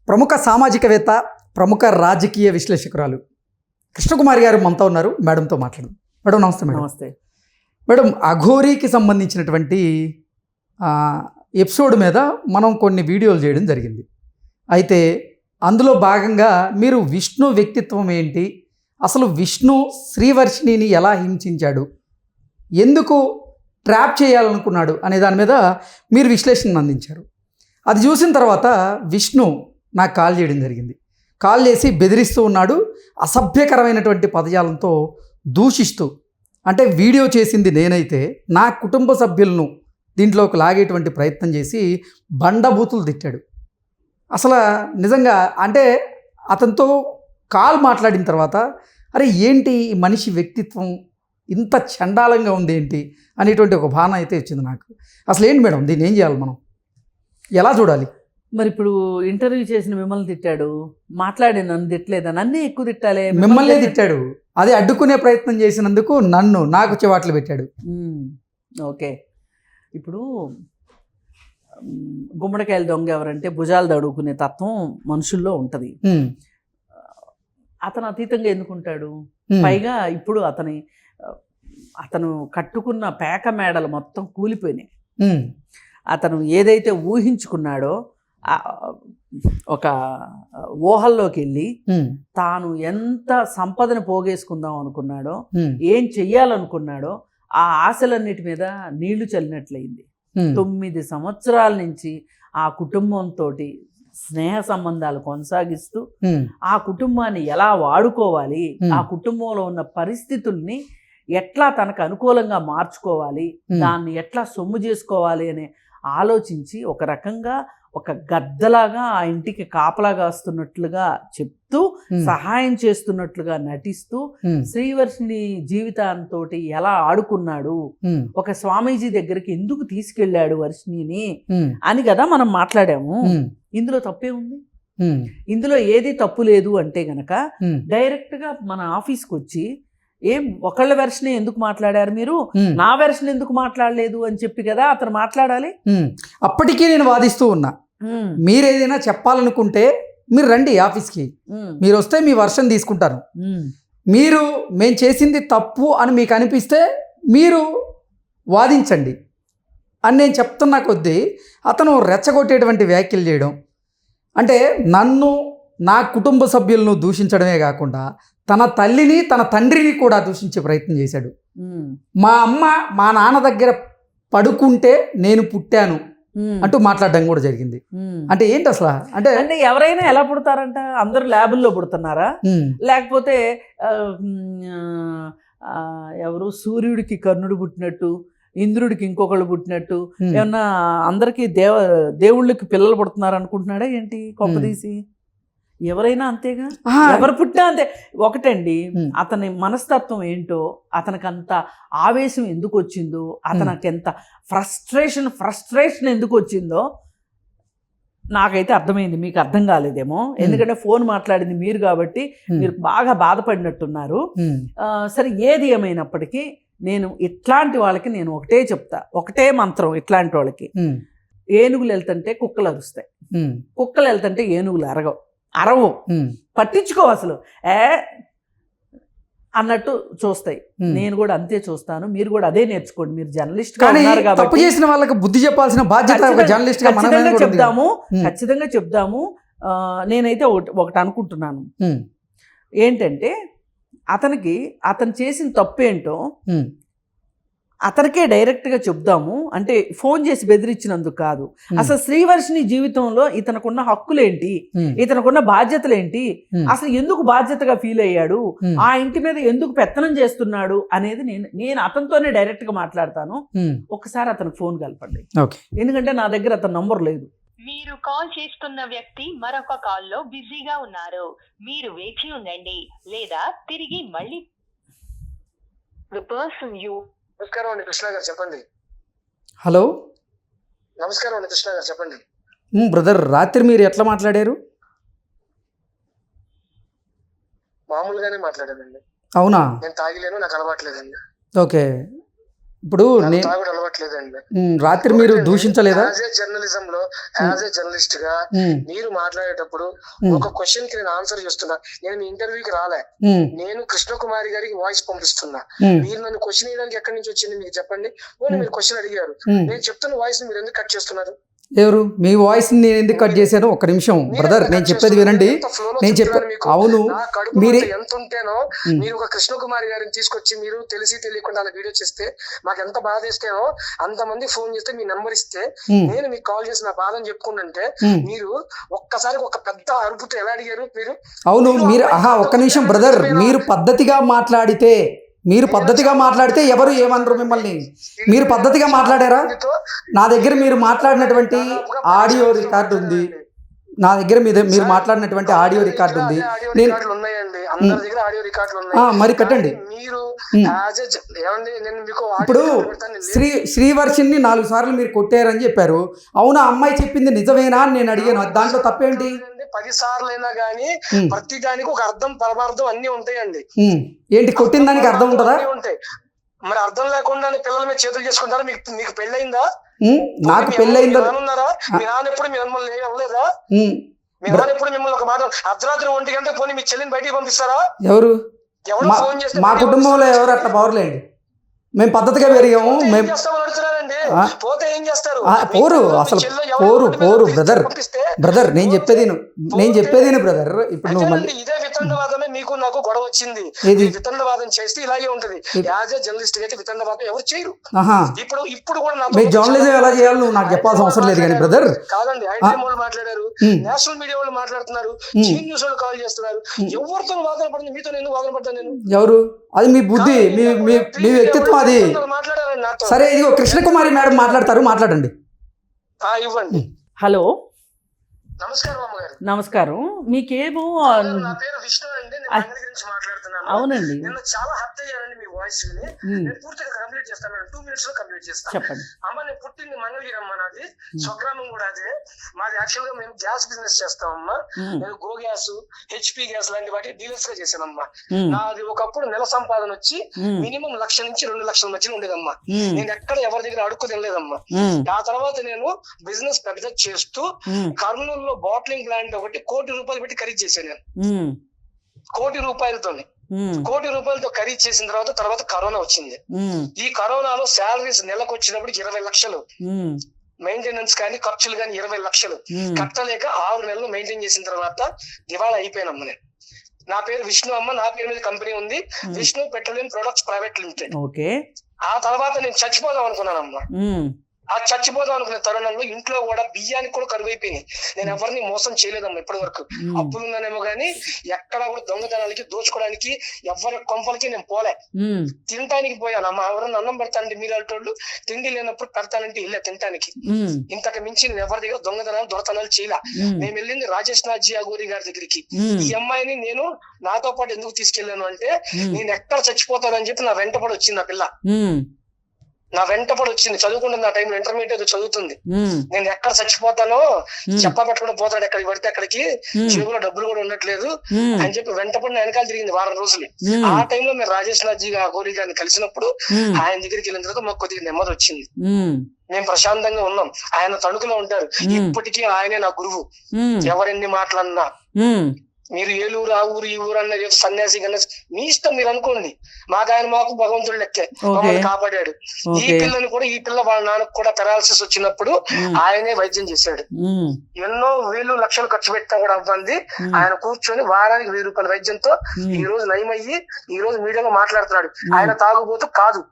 ప్రముఖ సామాజికవేత్త, ప్రముఖ రాజకీయ విశ్లేషకురాలు కృష్ణకుమారి గారు మనతో ఉన్నారు. మేడంతో మాట్లాడదాం. మేడం నమస్తే. మేడం నమస్తే. మేడం, అఘోరీకి సంబంధించినటువంటి ఎపిసోడ్ మీద మనం కొన్ని వీడియోలు చేయడం జరిగింది. అయితే అందులో భాగంగా మీరు విష్ణు వ్యక్తిత్వం ఏంటి, అసలు విష్ణు శ్రీవర్షిణిని ఎలా హింసించాడు, ఎందుకు ట్రాప్ చేయాలనుకున్నాడు అనే దాని మీద మీరు విశ్లేషణ అందించారు. అది చూసిన తర్వాత విష్ణు నాకు కాల్ చేయడం జరిగింది. కాల్ చేసి బెదిరిస్తూ ఉన్నాడు, అసభ్యకరమైనటువంటి పదజాలంతో దూషిస్తూ. అంటే వీడియో చేసింది నేనైతే నా కుటుంబ సభ్యులను దీంట్లోకి లాగేటువంటి ప్రయత్నం చేసి బండబూతులు తిట్టాడు. అసలు నిజంగా అంటే అతనితో కాల్ మాట్లాడిన తర్వాత అరే ఏంటి ఈ మనిషి వ్యక్తిత్వం ఇంత చండాలంగా ఉంది ఏంటి అనేటువంటి ఒక భావన అయితే వచ్చింది నాకు. అసలు ఏంటి మేడం, దీన్ని ఏం చేయాలి, మనం ఎలా చూడాలి? మరి ఇప్పుడు ఇంటర్వ్యూ చేసిన మిమ్మల్ని తిట్టాడు, మాట్లాడి నన్ను తిట్టలేదా? నన్నే ఎక్కువ తిట్టాలి. మిమ్మల్నే తిట్టాడు, అదే అడ్డుకునే ప్రయత్నం చేసినందుకు నాకు చివాట్లు పెట్టాడు. ఓకే, ఇప్పుడు గుమ్మడికాయలు దొంగ ఎవరంటే భుజాలు దడుకునే తత్వం మనుషుల్లో ఉంటుంది. అతను అతీతంగా ఎందుకుంటాడు? పైగా ఇప్పుడు అతను కట్టుకున్న పేక మేడలు మొత్తం కూలిపోయినాయి. అతను ఏదైతే ఊహించుకున్నాడో ఒక ఊహల్లోకి వెళ్ళి తాను ఎంత సంపదను పోగేసుకుందాం అనుకున్నాడో, ఏం చెయ్యాలనుకున్నాడో ఆ ఆశలన్నిటి మీద నీళ్లు చల్లినట్లయింది. 9 సంవత్సరాల నుంచి ఆ కుటుంబంతో స్నేహ సంబంధాలు కొనసాగిస్తూ ఆ కుటుంబాన్ని ఎలా వాడుకోవాలి, ఆ కుటుంబంలో ఉన్న పరిస్థితుల్ని ఎట్లా తనకు అనుకూలంగా మార్చుకోవాలి, దాన్ని ఎట్లా సొమ్ము చేసుకోవాలి అని ఆలోచించి ఒక రకంగా ఒక గద్దలాగా ఆ ఇంటికి కాపలా కాస్తున్నట్లుగా చెప్తూ సహాయం చేస్తున్నట్లుగా నటిస్తూ శ్రీవర్షిణి జీవితంతో ఎలా ఆడుకున్నాడు, ఒక స్వామీజీ దగ్గరికి ఎందుకు తీసుకెళ్ళాడు వర్షిణిని అని కదా మనం మాట్లాడాము. ఇందులో తప్పే ఉంది? ఇందులో ఏది తప్పు లేదు అంటే గనక డైరెక్ట్గా మన ఆఫీస్కి వచ్చి ఒకళ్ళ వెర్షన్ ఎందుకు మాట్లాడారు మీరు, నా వెర్షన్ ఎందుకు మాట్లాడలేదు అని చెప్పి కదా అతను మాట్లాడాలి. అప్పటికీ నేను వాదిస్తూ ఉన్నా, మీరేదైనా చెప్పాలనుకుంటే మీరు రండి ఆఫీస్కి, మీరు వస్తే మీ వర్షన్ తీసుకుంటారు, మేము చేసింది తప్పు అని మీకు అనిపిస్తే మీరు వాదించండి అని నేను చెప్తున్నా కొద్దీ అతను రెచ్చగొట్టేటువంటి వ్యాఖ్యలు చేయడం, అంటే నన్ను నా కుటుంబ సభ్యులను దూషించడమే కాకుండా తన తల్లిని తన తండ్రిని కూడా దూషించే ప్రయత్నం చేశాడు. మా అమ్మ మా నాన్న దగ్గర పడుకుంటే నేను పుట్టాను అంటూ మాట్లాడడం కూడా జరిగింది. అంటే ఏంటి అసలు? అంటే ఎవరైనా ఎలా పుడతారంట? అందరూ ల్యాబుల్లో పుడుతున్నారా? లేకపోతే ఎవరు సూర్యుడికి కర్ణుడు పుట్టినట్టు, ఇంద్రుడికి ఇంకొకళ్ళు పుట్టినట్టు ఏమన్నా అందరికీ దేవుళ్ళకి పిల్లలు పుడుతున్నారు అనుకుంటున్నాడా ఏంటి కొంపదీసి? ఎవరైనా అంతేగా, ఎవరు పుట్టినా అంతే. ఒకటండి, అతని మనస్తత్వం ఏంటో, అతనికి అంత ఆవేశం ఎందుకు వచ్చిందో, అతనికి ఎంత ఫ్రస్ట్రేషన్ ఎందుకు వచ్చిందో నాకైతే అర్థమైంది. మీకు అర్థం కాలేదేమో, ఎందుకంటే ఫోన్ మాట్లాడింది మీరు కాబట్టి మీరు బాగా బాధపడినట్టున్నారు. సరే, ఏది ఏమైనప్పటికీ నేను ఇట్లాంటి వాళ్ళకి నేను ఒకటే చెప్తా, ఒకటే మంత్రం ఇట్లాంటి వాళ్ళకి. ఏనుగులు వెళ్తుంటే కుక్కలు అరుస్తాయి, కుక్కలు వెళ్తుంటే ఏనుగులు అరవు పట్టించుకో అసలు అన్నట్టు చూస్తాయి. నేను కూడా అంతే చూస్తాను, మీరు కూడా అదే నేర్చుకోండి. మీరు జర్నలిస్ట్ తప్పు చేసిన వాళ్ళకి బుద్ధి చెప్పాల్సిన బాధ్యత జర్నలిస్ట్ ఖచ్చితంగా చెప్దాము. నేనైతే ఒకటి అనుకుంటున్నాను ఏంటంటే, అతను చేసిన తప్పేంటో అతనికే డైరెక్ట్గా చెప్దాము. అంటే ఫోన్ చేసి బెదిరించినందుకు కాదు, అసలు శ్రీవర్షిణి జీవితంలో ఇతనుకున్న హక్కులేంటి, ఇతనుకున్న బాధ్యతలేంటి, అసలు ఎందుకు బాధ్యతగా ఫీల్ అయ్యాడు, ఆ ఇంటి మీద ఎందుకు పెత్తనం చేస్తున్నాడు అనేది నేను అతనితోనే డైరెక్ట్గా మాట్లాడతాను. ఒకసారి అతనికి ఫోన్ కలపండి, ఎందుకంటే నా దగ్గర అతని నంబర్ లేదు. మీరు కాల్ చేస్తున్న వ్యక్తి మరొక కాల్లో బిజీగా ఉన్నారు, మీరు వేచి ఉండండి లేదా తిరిగి మళ్ళీ. నమస్కారం అండి కృష్ణ గారు, చెప్పండి. హలో, నమస్కారం అండి కృష్ణ గారు, చెప్పండి. బ్రదర్, రాత్రి మీరు ఎట్లా మాట్లాడారు? మామూలుగానే మాట్లాడానండి. అవునా? నేను తాగిలేను, నాకు అలవాట్లేదండి. ఓకే, ఇప్పుడు నాకు తాగుడు అలవాట్లేదండి. రాత్రి మీరు దూషించలేదా? యాజ్ ఏ జర్నలిజం లో యాజ్ ఏ జర్నలిస్ట్ గా మీరు మాట్లాడేటప్పుడు ఒక క్వశ్చన్ కి నేను ఆన్సర్ చేస్తున్నా. నేను మీ ఇంటర్వ్యూకి రాలే, నేను కృష్ణకుమారి గారికి వాయిస్ పంపిస్తున్నా. మీరు నన్ను క్వశ్చన్ వేయడానికి ఎక్కడి నుంచి వచ్చింది మీకు చెప్పండి. ఓన్లీ మీరు క్వశ్చన్ అడిగారు, నేను చెప్తున్న వాయిస్ మీరు ఎందుకు కట్ చేస్తున్నారు? ఎవరు మీ వాయిస్ నేను ఎందుకు కట్ చేశాను? ఒక్క నిమిషం బ్రదర్, నేను చెప్పేది వినండి. నేను చెప్పాను అవును మీరే ఎంత ఉంటేనో మీరు ఒక కృష్ణకుమారి గారిని తీసుకొచ్చి మీరు తెలిసి తెలియకుండా అలా వీడియో చేస్తే మాకు ఎంత బాధ ఇస్తేనో, అంతమంది ఫోన్ చేస్తే మీ నెంబర్ ఇస్తే నేను మీకు కాల్ చేసి నా బాధని చెప్పుకుంటుంటే మీరు ఒక్కసారి ఒక పెద్ద అరుపుతో ఎలా అడిగారు మీరు? అవును మీరు ఒక్క నిమిషం బ్రదర్, మీరు పద్ధతిగా మాట్లాడితే ఎవరు ఏమనరు మిమ్మల్ని. మీరు పద్ధతిగా మాట్లాడారా? నా దగ్గర మీరు మాట్లాడినటువంటి ఆడియో రికార్డు ఉంది, మీరు మాట్లాడినటువంటి ఆడియో రికార్డు ఉంది. మరి పెట్టండి. ఇప్పుడు శ్రీవర్షిని 4 సార్లు మీరు కొట్టారని చెప్పారు. అవునా, అమ్మాయి చెప్పింది నిజమేనా అని నేను అడిగాను. దాంట్లో తప్పేంటి? 10 సార్లు అయినా గానీ ప్రతి దానికి ఒక అర్థం పరమార్థం అన్ని ఉంటాయండి. ఏంటి కొట్టిన దానికి అర్థం ఉంటుందా? ఉంటాయి. మరి అర్థం లేకుండా పిల్లల మీద చేతులు చేసుకుంటారా? మీకు పెళ్ళయిందా? నాకు పెళ్ళయిందా? ఉన్నారా? మీ నాన్న ఎప్పుడు మిమ్మల్ని అనలేదా? మీ నాన్న ఎప్పుడు మిమ్మల్ని ఒక మాట అర్ధరాత్రి 1 గంట పోనీ మీ చెల్లిని బయటికి పంపిస్తారా? ఎవరు ఫోన్ చేస్తే మా కుటుంబంలో ఎవరు అట్లా పవర్లేండి. మేము పద్ధతిగా పెరిగాము. మేము పోతే ఏం చేస్తారు? పోరు అసలు పోరు బ్రదర్ నేను చెప్పేది బ్రదర్. ఇప్పుడు నువ్వు మళ్ళీ ఇదే వితండవాదమే మీకు నాకు గొడవ వచ్చింది. వితండవాదం చేస్తే ఇలాగే ఉంటది. యాజ్ ఏ జర్నలిస్ట్ అయితే వితండవాదం ఎవరు చేయరు. ఇప్పుడు కూడా మీ జర్నలిజం ఎలా చేయాలి నువ్వు నాకు చెప్పాల్సిన అవసరం లేదు కానీ బ్రదర్. కాదండి, ఐటీ వాళ్ళు మాట్లాడారు, నేషనల్ మీడియా వాళ్ళు మాట్లాడుతున్నారు, జీ న్యూస్ వాళ్ళు కాల్ చేస్తున్నారు. ఎవరితో వాదన పడింది? మీతో ఎందుకు వాదన పడ్డాను నేను? ఎవరు? అది మీ బుద్ధి, మీ వ్యక్తిత్వం అది. సరే ఇదిగో కృష్ణకుమారి మేడం మాట్లాడతారు, మాట్లాడండి. ఇవ్వండి. హలో, నమస్కారం అమ్మగారు. నమస్కారం. మీకేమో నా పేరు విష్ణు అండి, నేను మంగళ గురించి మాట్లాడుతున్నాను. అవునండి, నేను చాలా హ్యాపీ అయ్యానండి మీ వాయిస్ విని. నేను పూర్తిగా కంప్లీట్ చేస్తాను, 2 minutes లో కంప్లీట్ చేస్తాను. చెప్పండి. అమ్మ, నేను పుట్టింది మంగళగిరి అమ్మ, నాది స్వగ్రామం కూడా అదే. మాది యాక్చువల్ గా మేము గ్యాస్ బిజినెస్ చేస్తామమ్మా. నేను గో గ్యాస్, హెచ్పి గ్యాస్ లాంటి వాటి డీలర్స్ గా చేశానమ్మా. నాది ఒకప్పుడు నెల సంపాదన వచ్చి మినిమం 1 లక్ష నుంచి 2 లక్షల మధ్య ఉండేదమ్మా. నేను ఎక్కడ ఎవరి దగ్గర అడుక్కు తినలేదమ్మా. ఆ తర్వాత నేను బిజినెస్ పెద్ద చేస్తూ కర్నూలులో బాట్లింగ్ ప్లాంట్ ఒకటి 1 కోటి రూపాయలు పెట్టి ఖరీదు చేశాను నేను. 1 కోటి రూపాయలతో ఖరీదు చేసిన తర్వాత కరోనా వచ్చింది. ఈ కరోనాలో శాలరీస్ నెలకు వచ్చినప్పుడు 20 లక్షలు, మెయింటెనెన్స్ కానీ ఖర్చులు కానీ 20 లక్షలు కట్టలేక 6 నెలలు మెయింటైన్ చేసిన తర్వాత దివాళా అయిపోయినమ్మ నేను. నా పేరు విష్ణు అమ్మ, నా పేరు మీద కంపెనీ ఉంది, Vishnu petroleum products private limited. ఆ తర్వాత నేను చచ్చిపోదాం అనుకున్నానమ్మా. ఆ చచ్చిపోదాం అనుకునే తరుణంలో ఇంట్లో కూడా బియ్యానికి కూడా కరువైపోయినాయి. నేను ఎవరిని మోసం చేయలేదమ్మా ఇప్పటి వరకు. అప్పులున్నానేమో గానీ ఎక్కడ కూడా దొంగతనాలకి దోచుకోవడానికి ఎవరి కొంపలకి నేను పోలే. తినటానికి పోయాను అమ్మ. ఎవరన్నా అన్నం పెడతానంటే మీరు అల్టోళ్ళు, తిండి లేనప్పుడు పెడతానంటే ఇల్లే తినటానికి. ఇంతకు మించి నేను ఎవరి దగ్గర దొంగతనాలు చేయలే. మేము వెళ్ళింది రాజేష్ నాథ్ జీ అగోరి గారి దగ్గరికి. ఈ అమ్మాయిని నేను నాతో పాటు ఎందుకు తీసుకెళ్లాను అంటే, నేను ఎక్కడ చచ్చిపోతానని చెప్పి నా వెంటపడి వచ్చింది ఆ పిల్ల. చదువుకుంటుంది. ఆ టైంలో ఇంటర్మీడియట్ చదువుతుంది. నేను ఎక్కడ చచ్చిపోతానో చెప్పబెట్టకుండా పోతాడు, ఎక్కడికి పడితే అక్కడికి, జేబులో డబ్బులు కూడా ఉండట్లేదు అని చెప్పి వెంటపడి వెనకాల తిరిగింది 1 వారం రోజులు. ఆ టైంలో మేము రాజేష్ నాథ్ జీ గోరి గారిని కలిసినప్పుడు ఆయన దగ్గరికి వెళ్ళిన తర్వాత మాకు కొద్దిగా నెమ్మది వచ్చింది. మేము ప్రశాంతంగా ఉన్నాం. ఆయన తణుకులో ఉంటారు. ఇప్పటికీ ఆయనే నా గురువు. ఎవరెన్ని మాట్లాడినా మీరు ఏలూరు ఆ ఊరు ఈ ఊరు అన్న సన్యాసి గన్యాసి మీ ఇష్టం, మీరు అనుకోండి. మాకు భగవంతుడు లెక్కే మమ్మల్ని కాపాడాడు. ఈ పిల్లని కూడా, ఈ పిల్ల వాళ్ళ నాన్నకు కూడా పెరాలసిస్ వచ్చినప్పుడు ఆయనే వైద్యం చేశాడు. ఎన్నో వేలు లక్షలు ఖర్చు పెట్టినా కూడా అవ్వండి. ఆయన కూర్చొని వారానికి 1000 రూపాయల వైద్యంతో ఈ రోజు నయమయ్యి ఈ రోజు మీడియాలో మాట్లాడుతున్నాడు. ఆయన తాగుబోతు కాదు,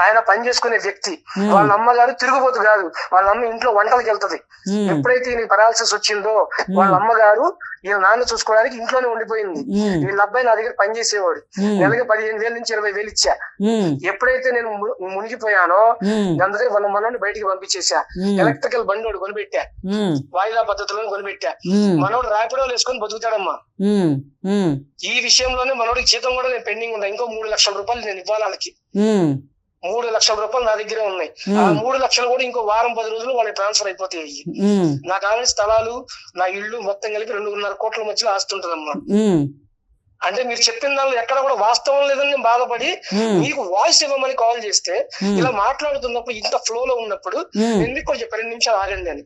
ఆయన పని చేసుకునే వ్యక్తి. వాళ్ళ అమ్మగారు తిరుగుబోతు కాదు. వాళ్ళ అమ్మ ఇంట్లో వంటలకు వెళ్తది. ఎప్పుడైతే ఈయన పెరాలసిస్ వచ్చిందో వాళ్ళ అమ్మగారు వీళ్ళ నాన్న చూసుకోవడానికి ఇంట్లోనే ఉండిపోయింది. వీళ్ళ అబ్బాయి నా దగ్గర పని చేసేవాడు. నెలకి 15,000 నుంచి 20,000 ఇచ్చా. ఎప్పుడైతే నేను మునిగిపోయానో అందుకే వాళ్ళ మనోడిని బయటికి పంపించేసా. ఎలక్ట్రికల్ బండి ఒకటి కొనిపెట్టా, వాయిదా పద్ధతిలో కొనిపెట్టా. మనోడు ర్యాపిడో వేసుకొని బతుకుతాడమ్మా. ఈ విషయంలోనే మనోడికి జీతం కూడా నేను పెండింగ్ ఉన్నా. ఇంకో 3 లక్షల రూపాయలు నేను ఇవ్వాలి వాళ్ళకి. 3 లక్షల రూపాయలు నా దగ్గరే ఉన్నాయి. ఆ 3 లక్షలు కూడా ఇంకో 1-10 రోజులు వాళ్ళకి ట్రాన్స్ఫర్ అయిపోతాయి. నాకు కావాల్సిన స్థలాలు, నా ఇల్లు మొత్తం కలిపి 2.5 కోట్ల మధ్యలో ఆస్తుంటదమ్మా. అంటే మీరు చెప్పిన దానిలో ఎక్కడ కూడా వాస్తవం లేదని నేను బాధపడి మీకు వాయిస్ ఇవ్వమని కాల్ చేస్తే ఇలా మాట్లాడుతున్నప్పుడు ఇంత ఫ్లో లో ఉన్నప్పుడు నేను మీకు కూడా చెప్పాను 2 నిమిషాలు ఆగండి అని.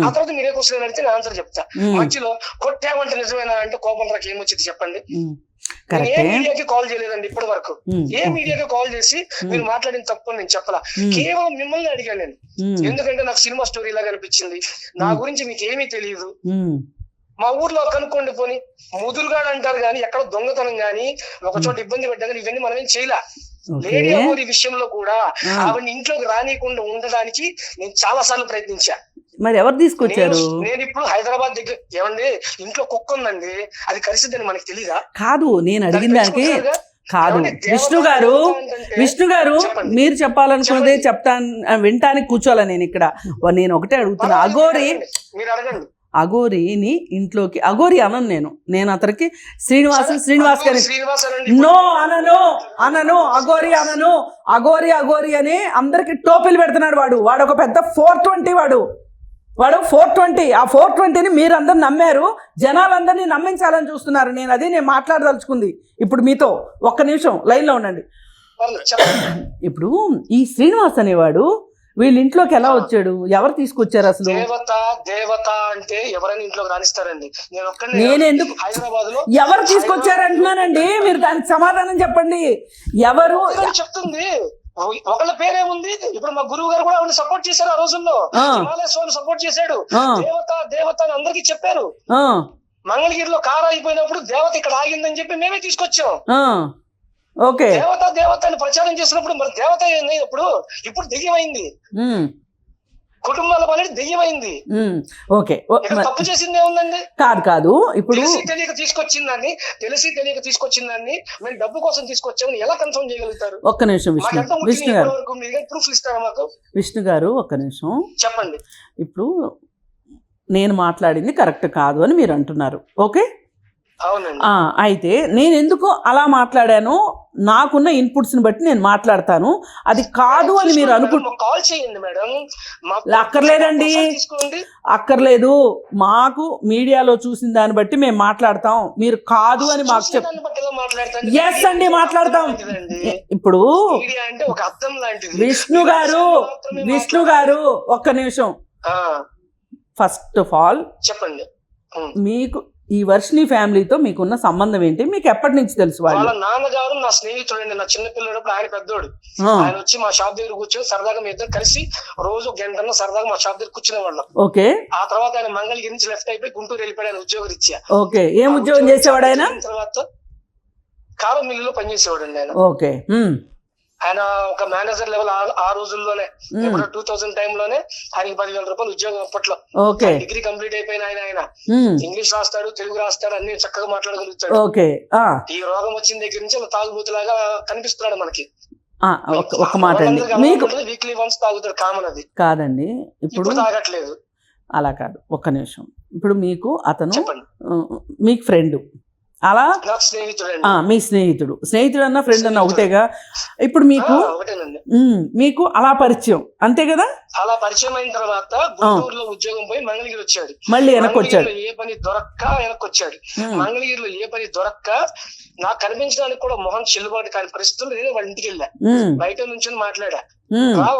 ఆ తర్వాత మీరే క్వశ్చన్ అడిగితే నేను ఆన్సర్ చెప్తా. మధ్యలో కొట్టామంటే నిజమేనా అంటే కోపం నాకు ఏమొచ్చింది చెప్పండి. నేను ఏ మీడియాకి కాల్ చేయలేదండి ఇప్పటి వరకు. ఏ మీడియాకి కాల్ చేసి మీరు మాట్లాడిన తప్పు నేను చెప్పలా, కేవలం మిమ్మల్ని అడిగాను నేను. ఎందుకంటే నాకు సినిమా స్టోరీ లాగా అనిపించింది, నా గురించి మీకు ఏమీ తెలియదు. మా ఊర్లో కనుక్కోండి పోని ముదురుగాడు అంటారు కానీ ఎక్కడ దొంగతనం గాని ఒక చోట ఇబ్బంది పడ్డా కానీ ఇవన్నీ మనం ఏం చేయలే. లేడీ అమోరి విషయంలో కూడా ఆవిడ ఇంట్లోకి రానియకుండా ఉండడానికి నేను చాలా సార్లు ప్రయత్నించా. మరి ఎవరు తీసుకొచ్చారు? నేను ఇప్పుడు హైదరాబాద్ దగ్గర ఏమండి ఇంట్లో కుక్క ఉందండి, అది కరిసిద్దని మనకి తెలీదా? కాదు, నేను అడిగిన దానికి కాదు. విష్ణు గారు మీరు చెప్పాలనుకున్నదే వింటానికి కూర్చోాలా నేను ఇక్కడ. నేను ఒకటే అడుగుతున్నా, మీరు అడగండి. అఘోరిని ఇంట్లోకి, అఘోరి అనను నేను అతనికి శ్రీనివాస్ గారి నో అనను అఘోరి అనను. అఘోరి అని అందరికి టోపీలు పెడుతున్నాడు వాడు ఒక పెద్ద 420 వాడు 420. ఆ 420ని మీరందరూ నమ్మారు, జనాలందరినీ నమ్మించాలని చూస్తున్నారు. నేను మాట్లాడదలుచుకుంది ఇప్పుడు మీతో. ఒక్క నిమిషం లైన్లో ఉండండి. ఇప్పుడు ఈ శ్రీనివాస్ అనేవాడు వీళ్ళ ఇంట్లోకి ఎలా వచ్చాడు? ఎవరు తీసుకొచ్చారు అసలు? దేవత అంటే ఎవరైనా ఇంట్లోకి రాణిస్తారండి. నేను ఎందుకు హైదరాబాద్ లో ఎవరు తీసుకొచ్చారు అంటున్నానండి, మీరు దానికి సమాధానం చెప్పండి. ఎవరు చెప్తుంది? ఒకళ్ళ పేరేముంది? ఇప్పుడు మా గురువు గారు కూడా ఆవిడ సపోర్ట్ చేశారు. ఆ రోజుల్లో హిమాలయ స్వామి సపోర్ట్ చేశాడు. దేవత అని అందరికి చెప్పారు. మంగళగిరిలో కారు అయిపోయినప్పుడు దేవత ఇక్కడ ఆగిందని చెప్పి మేమే తీసుకొచ్చాం. ఓకే, దేవత అని ప్రచారం చేసినప్పుడు మరి దేవత ఏంది? ఇప్పుడు దెయ్యమైంది, కుటుంబాల పని దెయ్యమైంది. ఓకే, తప్పు చేసింది ఏముందండి? కాదు ఇప్పుడు తెలియక తీసుకొచ్చిందాన్ని మేము డబ్బు కోసం తీసుకొచ్చామని ఎలా కన్ఫర్మ్ చేయగలుగుతారు? ఒక్క నిమిషం ప్రూఫ్ ఇస్తారా మాకు? విష్ణు గారు ఒక్క నిమిషం చెప్పండి. ఇప్పుడు నేను మాట్లాడింది కరెక్ట్ కాదు అని మీరు అంటున్నారు. ఓకే, అయితే నేను ఎందుకు అలా మాట్లాడాను, నాకున్న ఇన్పుట్స్ ని బట్టి నేను మాట్లాడతాను. అది కాదు అని మీరు కాల్ చేయండి మేడం. అక్కర్లేదండి, అక్కర్లేదు. మాకు మీడియాలో చూసిన దాన్ని బట్టి మేము మాట్లాడతాం. మీరు కాదు అని మాకు ఎస్ అండి మాట్లాడతాం. ఇప్పుడు విష్ణు గారు ఒక్క నిమిషం. ఫస్ట్ ఆఫ్ ఆల్ చెప్పండి, మీకు ఈ వర్షిని ఫ్యామిలీతో మీకున్న సంబంధం ఏంటి? మీకు ఎప్పటి నుంచి తెలుసు? వాళ్ళ నాన్నగారు నా స్నేహితుడు, నా చిన్న పిల్లడు, ఆయన పెద్దోడు. ఆయన వచ్చి మా షాప్ దగ్గర కూర్చొని సరదాగా మీ ఇద్దరు కలిసి రోజు గంటన్న సరదాగా మా షాప్ దగ్గర కూర్చునే వాళ్ళం. ఓకే, ఆ తర్వాత ఆయన మంగళగిరి నుంచి లెఫ్ట్ అయిపోయి గుంటూరు వెళ్ళిపోయాడు. ఆయన ఉద్యోగం ఇచ్చా. ఓకే, ఏం ఉద్యోగం చేసేవాడు ఆయన? తర్వాత కారం మిల్లులో పనిచేసేవాడు అండి ఆయన. ఓకే, ఆయన ఒక మేనేజర్ లెవెల్ ఆ రోజుల్లోనే 2000 టైంలోనే ఆయనకి 10,000 రూపాయలు ఉద్యోగం అప్పట్లో. డిగ్రీ కంప్లీట్ అయిపోయిన ఆయన ఇంగ్లీష్ రాస్తాడు, తెలుగు రాస్తాడు, అన్ని చక్కగా మాట్లాడగలుగుతాడు. ఈ రోగం వచ్చిన దగ్గర నుంచి తాగుబోతులాగా కనిపిస్తున్నాడు మనకి. ఒక మాట అండి, వీక్లీ వన్స్ తాగుతాడు, కామన్ అది. కాదండి, ఇప్పుడు తాగట్లేదు. అలా కాదు, ఒక్క నిమిషం. ఇప్పుడు మీకు అతను మీకు ఫ్రెండ్, అలా మీ స్నేహితుడు అన్న ఫ్రెండ్ అన్న ఒకటేగా. ఇప్పుడు మీకు అలా పరిచయం, అంతే కదా? అలా పరిచయం అయిన తర్వాత గుంటూరులో ఉద్యోగం పోయి మంగళగిరి వచ్చాడు. మళ్ళీ వెనక్కి వచ్చాడు. ఏ పని దొరక్క వెనక్కి వచ్చాడు. మంగళగిరిలో ఏ పని దొరక్క నాకు కనిపించడానికి కూడా మొహం చెల్లుబాటు కాని పరిస్థితులు నేను వాళ్ళ ఇంటికి వెళ్ళా. బయట నుంచి మాట్లాడా.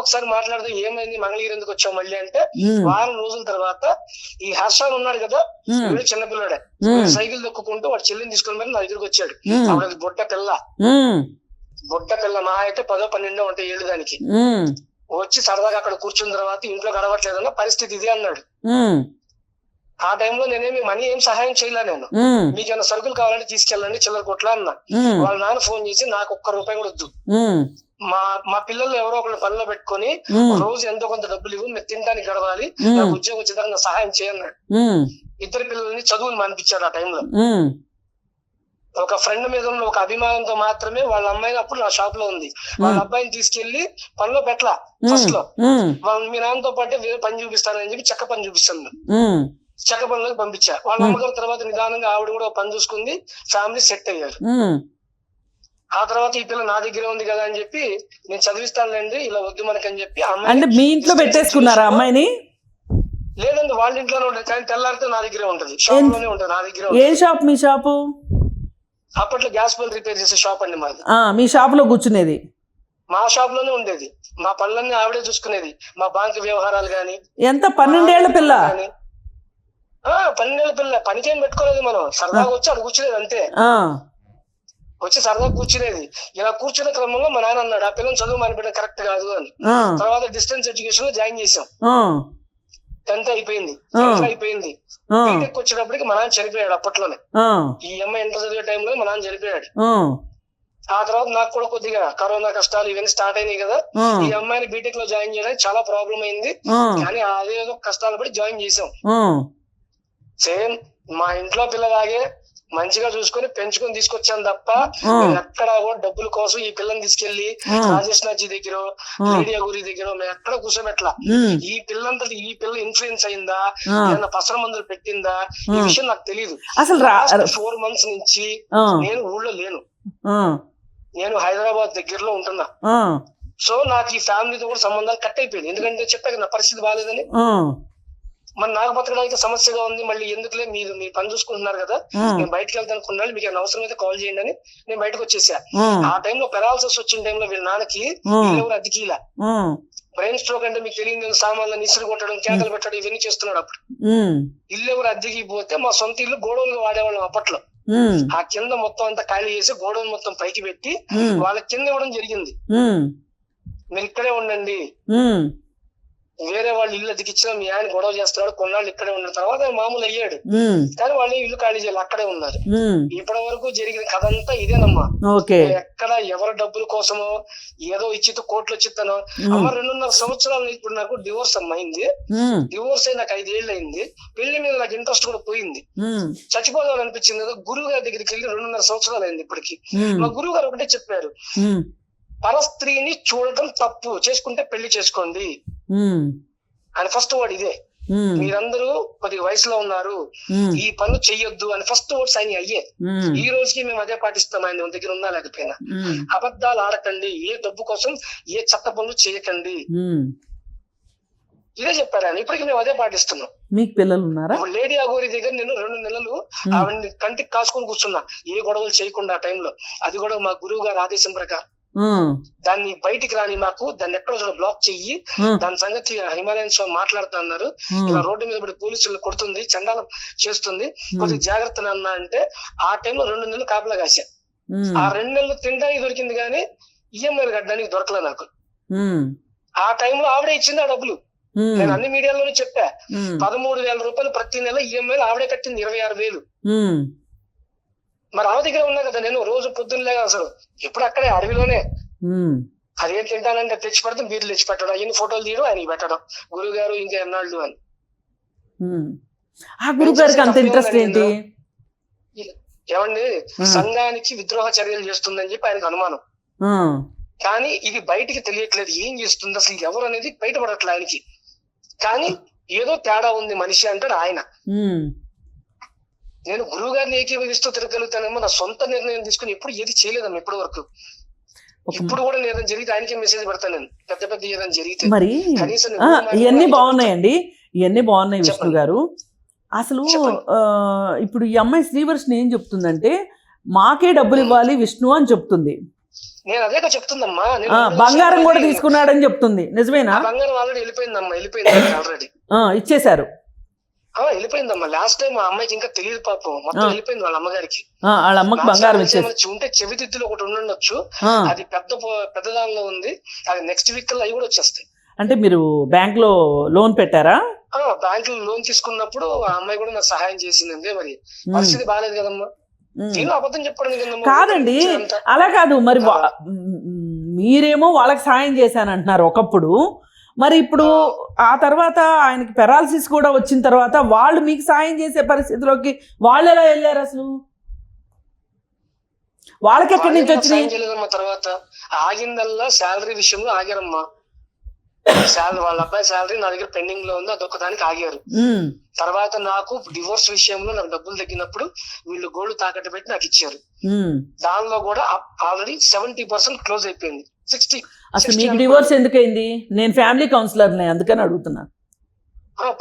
ఒకసారి మాట్లాడితే ఏమైంది, మంగళగిరి ఎందుకు వచ్చావు మళ్ళీ అంటే, వారం రోజుల తర్వాత ఈ హర్షాన్ ఉన్నాడు కదా, వీడు చిన్నపిల్లాడే, సైకిల్ దొక్కుంటూ వాడు చెల్లిని తీసుకుని మరి నా దగ్గరికి వచ్చాడు. అప్పుడు బొట్ట పిల్ల మా అయితే 10-12 ఉంటాయి ఏళ్ళు దానికి. వచ్చి సరదాగా అక్కడ కూర్చున్న తర్వాత ఇంట్లో గడవట్లేదన్న పరిస్థితి ఇది అన్నాడు. ఆ టైంలో నేనేమి మనీ ఏం సహాయం చేయలే. నేను మీకు ఏమైనా సరుకులు కావాలంటే తీసుకెళ్ళండి చిల్లర కొట్లా అన్నా. వాళ్ళ నాన్న ఫోన్ చేసి నాకు ₹1 కూడా వద్దు, మా పిల్లలు ఎవరో ఒకళ్ళు పనిలో పెట్టుకుని రోజు ఎంతో కొంత డబ్బులు ఇవ్వు, మీరు తినడానికి గడవాలి, నాకు ఉద్యోగం వచ్చేదాకా నా సహాయం చేయన్నాడు. 2 పిల్లల్ని చదువులు మానిపించాడు. ఆ టైంలో ఒక ఫ్రెండ్ మీద ఉన్న ఒక అభిమానంతో మాత్రమే వాళ్ళ అమ్మాయిని అప్పుడు నా షాప్ లో ఉంది. వాళ్ళ అబ్బాయిని తీసుకెళ్లి పనిలో పెట్టలా. ఫస్ట్ లో మీ నాన్నతో పాటే వేరే పని చూపిస్తానని చెప్పి చెక్క పని చూపిస్తాను. చెక్క పనిలోకి పంపించా. వాళ్ళ అమ్మగారు తర్వాత నిదానంగా ఆవిడ కూడా పని చూసుకుంది, ఫ్యామిలీ సెట్ అయ్యారు. ఆ తర్వాత ఈ పిల్ల నా దగ్గర ఉంది కదా అని చెప్పి నేను చదివిస్తానులేండి, ఇలా వద్దు మనకని చెప్పి అంటే మీ ఇంట్లో పెట్టేసుకున్నారా అమ్మాయిని? లేదండి, వాళ్ళ ఇంట్లోనే ఉంటుంది, కానీ తెల్లారితే నా దగ్గరే ఉంటది, షాప్ లోనే ఉంటుంది నా దగ్గర. ఏ షాప్ మీ షాపు? అప్పట్లో గ్యాస్ బిల్ రిపేర్ చేసే షాప్ అండి మాది. మీ షాప్లో కూర్చునేది? మా షాప్ లోనే ఉండేది. మా పనులన్నీ ఆవిడే చూసుకునేది. మా బ్యాంక్ వ్యవహారాలు గాని. ఎంత 12 ఏళ్ల పిల్ల? 12 ఏళ్ల పిల్ల. పనికేం పెట్టుకోలేదు, మనం సరదాగా వచ్చి అక్కడ కూర్చునేది అంతే. వచ్చి సరదాగా కూర్చునేది. ఇలా కూర్చునే క్రమంలో మా నాన్న అన్నాడు, ఆ పిల్లలు చదువు మానిపెట్టడం కరెక్ట్ కాదు అని. తర్వాత డిస్టెన్స్ ఎడ్యుకేషన్ లో జాయిన్ చేసాం. 10th అయిపోయింది, అయిపోయింది. బీటెక్ వచ్చేటప్పటికి మా నాన్న చనిపోయాడు అప్పట్లోనే. ఈ అమ్మాయి ఇంటర్ చదివే టైంలో మా నాన్న చనిపోయాడు. ఆ తర్వాత నాకు కూడా కొద్దిగా కరోనా కష్టాలు ఇవన్నీ స్టార్ట్ అయినాయి కదా. ఈ అమ్మాయిని బీటెక్ లో జాయిన్ చేయడానికి చాలా ప్రాబ్లం అయింది. కానీ అదేదో కష్టాలు పడి జాయిన్ చేసాం. సేమ్ మా ఇంట్లో పిల్లలాగే మంచిగా చూసుకొని పెంచుకొని తీసుకొచ్చాను తప్ప ఎక్కడ కూడా డబ్బుల కోసం ఈ పిల్లని తీసుకెళ్లి రాజేష్ నాజీ దగ్గర, లేడియా గురి దగ్గర మేము ఎక్కడ కూర్చోబెట్టలా. ఈ పిల్లంతా ఈ పిల్ల ఇన్ఫ్లుయెన్స్ అయిందా, ఏదైనా పసర మందులు పెట్టిందా, ఈ విషయం నాకు తెలియదు. అసలు 4 months నుంచి నేను ఊళ్ళో లేను. నేను హైదరాబాద్ దగ్గరలో ఉంటున్నా. సో నాకు ఈ ఫ్యామిలీతో కూడా సంబంధాలు కట్ అయిపోయింది. ఎందుకంటే చెప్పాక నా పరిస్థితి బాగాలేదని. మరి నాకు బతకడానికి సమస్యగా ఉంది, మళ్ళీ ఎందుకులే మీరు మీ పని చూసుకుంటున్నారు కదా, నేను బయటకు వెళ్తాను కొన్నాళ్ళు, మీకు ఏమైనా అవసరం అయితే కాల్ చేయండి అని నేను బయటకు వచ్చేసా. ఆ టైంలో పెరాలసిస్ వచ్చిన టైంలో వీళ్ళ నాన్నకి ఎవరు అద్దెకిలా. బ్రెయిన్ స్ట్రోక్ అంటే మీకు తెలియదు, సామాన్లు నిసురు కొట్టడం, కేకలు పెట్టడం ఇవన్నీ చేస్తున్నాడు. అప్పుడు ఇల్లు ఎవరు అద్దెకి పోతే మా సొంత ఇల్లు గోడౌన్గా వాడేవాళ్ళం అప్పట్లో. ఆ కింద మొత్తం అంతా ఖాళీ చేసి గోడౌన్ మొత్తం పైకి పెట్టి వాళ్ళ కింద ఇవ్వడం జరిగింది. మీరు ఇక్కడే ఉండండి, వేరే వాళ్ళు ఇల్లు అద్దెకిచ్చిన మీ ఆయన గొడవ చేస్తున్నాడు, కొన్నాళ్ళు ఇక్కడే ఉన్న తర్వాత మామూలు అయ్యాడు. కానీ వాళ్ళు ఇల్లు ఖాళీ చేయాలి, అక్కడే ఉన్నారు. ఇప్పటి వరకు జరిగిన కథ అంతా ఇదేనమ్మా. ఎక్కడ ఎవరి డబ్బుల కోసమో ఏదో ఇచ్చితో కోట్లు వచ్చిస్తానో. అమ్మ 2.5 సంవత్సరాలు ఇప్పుడు నాకు డివోర్స్ అయింది. డివోర్స్ అయి నాకు 5 ఏళ్ళు అయింది. పెళ్లి మీద నాకు ఇంట్రెస్ట్ కూడా పోయింది. చచ్చిపోదాం అనిపించింది కదా. గురువు గారి దగ్గరికి వెళ్ళి 2.5 సంవత్సరాలు అయింది ఇప్పటికి. మా గురువు గారు ఒకటే చెప్పారు, పరస్త్రీని చూడటం తప్పు, చేసుకుంటే పెళ్లి చేసుకోండి అని ఫస్ట్ వర్డ్ ఇదే. మీరందరూ కొద్దిగా వయసులో ఉన్నారు, ఈ పనులు చెయ్యొద్దు అని ఫస్ట్ వర్డ్స్ ఆయన అయ్యే. ఈ రోజుకి మేము అదే పాటిస్తాం. ఆయన దగ్గర ఉన్నా లేకపోయినా అబద్ధాలు ఆడకండి, ఏ డబ్బు కోసం ఏ చట్ట పనులు చేయకండి, ఇదే చెప్పారు ఆయన. ఇప్పటికి మేము అదే పాటిస్తున్నాం. మీకు పిల్లలు ఉన్నారా? లేడీ అగోరి దగ్గర నేను 2 నెలలు ఆవిడని కంటికి కాసుకొని కూర్చున్నా, ఏ గొడవలు చేయకుండా. ఆ టైంలో అది కూడా మా గురువు గారు ఆదేశం ప్రకారం. దాన్ని బయటికి రాని, మాకు దాన్ని ఎక్కడో బ్లాక్ చెయ్యి, దాని సంగతి హిమాలయన్స్ మాట్లాడుతా అన్నారు. ఇలా రోడ్డు మీద పడి పోలీసులు కొడుతుంది, చండాలం చేస్తుంది, కొద్దిగా జాగ్రత్త అన్నా అంటే ఆ టైంలో 2 నెలలు కాపలా కాసా. ఆ 2 నెలలు తినడానికి దొరికింది కానీ ఈఎంఐలు కట్టడానికి దొరకలే నాకు. ఆ టైంలో ఆవిడే ఇచ్చింది ఆ డబ్బులు. నేను అన్ని మీడియాలోనే చెప్పా, 13,000 రూపాయలు ప్రతి నెల ఈఎంఐలు ఆవిడే కట్టింది, 26,000. మరి ఆమె దగ్గర ఉన్నా కదా. నేను రోజు పొద్దున్నలే అసలు ఎప్పుడు అక్కడే అడవిలోనే. అదేం తింటానంటే తెచ్చి పెడతాం, బీర్లు తెచ్చి పెట్టడం, ఎన్ని ఫోటోలు తీయడం, ఆయనకి పెట్టడం, గురువు గారు ఇంకా ఎన్నాళ్ళు అని. ఆ గురువు గారికి అంత ఇంట్రెస్ట్ ఏంటి? ఏమండి, సంఘానికి విద్రోహ చర్యలు చేస్తుందని చెప్పి ఆయనకు అనుమానం. కానీ ఇది బయటికి తెలియట్లేదు, ఏం చేస్తుంది అసలు ఎవరు అనేది బయటపడట్లే ఆయనకి. కానీ ఏదో తేడా ఉంది మనిషి అంటాడు ఆయన. నేను గురువు గారిని ఏకీభవిస్తూ తిరగలుగుతానేమో, నా సొంత నిర్ణయం తీసుకుని ఎప్పుడు ఏది చేయలేదమ్మా ఇప్పటి వరకు. ఇప్పుడు కూడా ఏదైనా జరిగితే ఆయనకే మెసేజ్ పెడతాను నేను, పెద్ద ఏదైనా జరిగితే. మరి ఇవన్నీ బాగున్నాయండి, ఇవన్నీ బాగున్నాయి విష్ణు గారు. అసలు ఇప్పుడు ఈ అమ్మాయి శ్రీవర్షిని ఏం చెప్తుందంటే, మాకే డబ్బులు ఇవ్వాలి విష్ణు అని చెప్తుంది. నేను అదే చెప్తుందమ్మా. బంగారం కూడా తీసుకున్నాడని చెప్తుంది, నిజమేనా? బంగారం ఆల్రెడీ వెళ్ళిపోయిందమ్మా, వెళ్ళిపోయింది ఆల్రెడీ, ఇచ్చేశారు. వెళ్ళిపోయిందమ్మా. లాస్ట్ టైం ఆ అమ్మాయికి ఇంకా తెలియదు పాపం, మొత్తం వెళ్ళిపోయింది వాళ్ళ అమ్మగారికి. వాళ్ళ అమ్మకి బంగారం ఇచ్చేసి ఉంటే చెవిదిద్దులు ఒకటి ఉండొచ్చు, అది పెద్ద దానిలో ఉంది. అది నెక్స్ట్ వీక్ అవి కూడా వచ్చేస్తాయి. అంటే మీరు బ్యాంక్ లో లోన్ పెట్టారా? బ్యాంక్ లో లోన్ తీసుకున్నప్పుడు ఆ అమ్మాయి కూడా నాకు సహాయం చేసిందండి. మరి పరిస్థితి బాగాలేదు కదమ్మా. నేను అబద్ధం చెప్పడం కాదండి, అలా కాదు. మరి మీరేమో వాళ్ళకి సాయం చేశానంటున్నారు ఒకప్పుడు, మరి ఇప్పుడు ఆ తర్వాత ఆయనకి పెరాలసిస్ కూడా వచ్చిన తర్వాత వాళ్ళు మీకు సాయం చేసే పరిస్థితిలోకి వాళ్ళు ఎలా వెళ్ళారు? అసలు వాళ్ళకి ఎక్కడి నుంచి వచ్చినాయి? తర్వాత ఆగిందల్లా శాలరీ విషయంలో ఆగారమ్మా. వాళ్ళ అబ్బాయి శాలరీ నా దగ్గర పెండింగ్ లో ఉంది, అదొక దానికి ఆగారు. తర్వాత నాకు డివోర్స్ విషయంలో నాకు డబ్బులు తగ్గినప్పుడు వీళ్ళు గోల్డ్ తాకట్టు పెట్టి నాకు ఇచ్చారు. దానిలో కూడా ఆల్రెడీ 70% క్లోజ్ అయిపోయింది. 60. అసలు మీకు డివోర్స్ ఎందుకైంది? నేను ఫ్యామిలీ కౌన్సిలర్ అందుకని అడుగుతున్నా.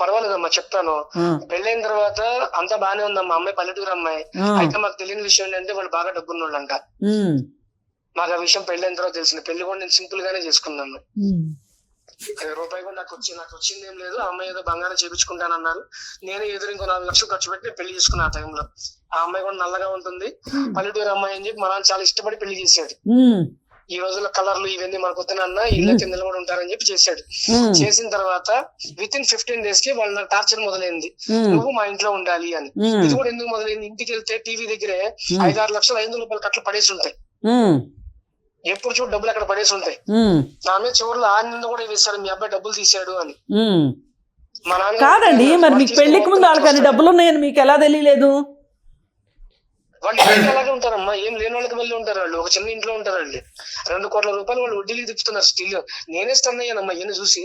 పర్వాలేదమ్మా చెప్తాను. ఆ, పెళ్ళైన తర్వాత అంతా బానే ఉందమ్మా. అమ్మాయి పల్లెటూరు అమ్మాయి. ఆ, అయితే మాకు తెలియని విషయం ఏంటంటే వాళ్ళు బాగా డబ్బున్నోళ్ళంట. ఉమ్, మాకు ఆ విషయం పెళ్ళైన తర్వాత తెలిసింది. పెళ్లి కూడా నేను సింపుల్ గానే చేసుకున్నాను. ఉమ్, రూపాయి కూడా నాకు వచ్చింది ఏం లేదు. ఆ అమ్మాయి ఏదో బంగారం చేపించుకుంటానన్నారు. నేను ఎదురు ఇంకో 4 లక్షలు ఖర్చు పెట్టి పెళ్లి చేసుకున్నా ఆ టైంలో. ఆ అమ్మాయి కూడా నల్లగా ఉంటుంది, పల్లెటూరు అమ్మాయి అని చెప్పి మా నాన్న చాలా ఇష్టపడి పెళ్లి చేశాడు. ఉమ్, ఈ రోజుల్లో కలర్లు ఇవన్నీ మనకు వద్దనన్నా ఇళ్ళ కిందలు కూడా ఉంటారని చెప్పి చేశాడు. ఉమ్, చేసిన తర్వాత విత్ ఇన్ 15 days కి వాళ్ళ టార్చర్ మొదలైంది. ఉమ్, నువ్వు మా ఇంట్లో ఉండాలి అని. ఉమ్, ఇది కూడా ఎందుకు మొదలైంది? ఇంటికి వెళ్తే టీవీ దగ్గరే 5-6 లక్షలు 500 రూపాయలు కట్లు పడేసి ఉంటాయి. ఉమ్, ఎప్పుడు చూడు డబ్బులు అక్కడ పడేసి ఉంటాయి. ఉమ్, నా మీద చివరిలో ఆనంద కూడా వేశాడు, మీ అబ్బాయి డబ్బులు తీశాడు అని. ఉమ్. మా నాన్న కాదండి, మరి మీకు పెళ్లికి ముందు వాళ్ళకి అన్ని డబ్బులు ఉన్నాయని మీకు ఎలా తెలియలేదు? వాళ్ళు ఇంట్లో అలాగే ఉంటారమ్మా. ఏం లేని వాళ్ళకి వెళ్ళి ఉంటారు వాళ్ళు. ఒక చిన్న ఇంట్లో ఉంటారు వాళ్ళు. 2 కోట్ల రూపాయలు వాళ్ళు వడ్డీకి తిప్పుతున్నారు స్టిల్. నేనే స్టన్ అయ్యానమ్మా ఇవన్నీ చూసి.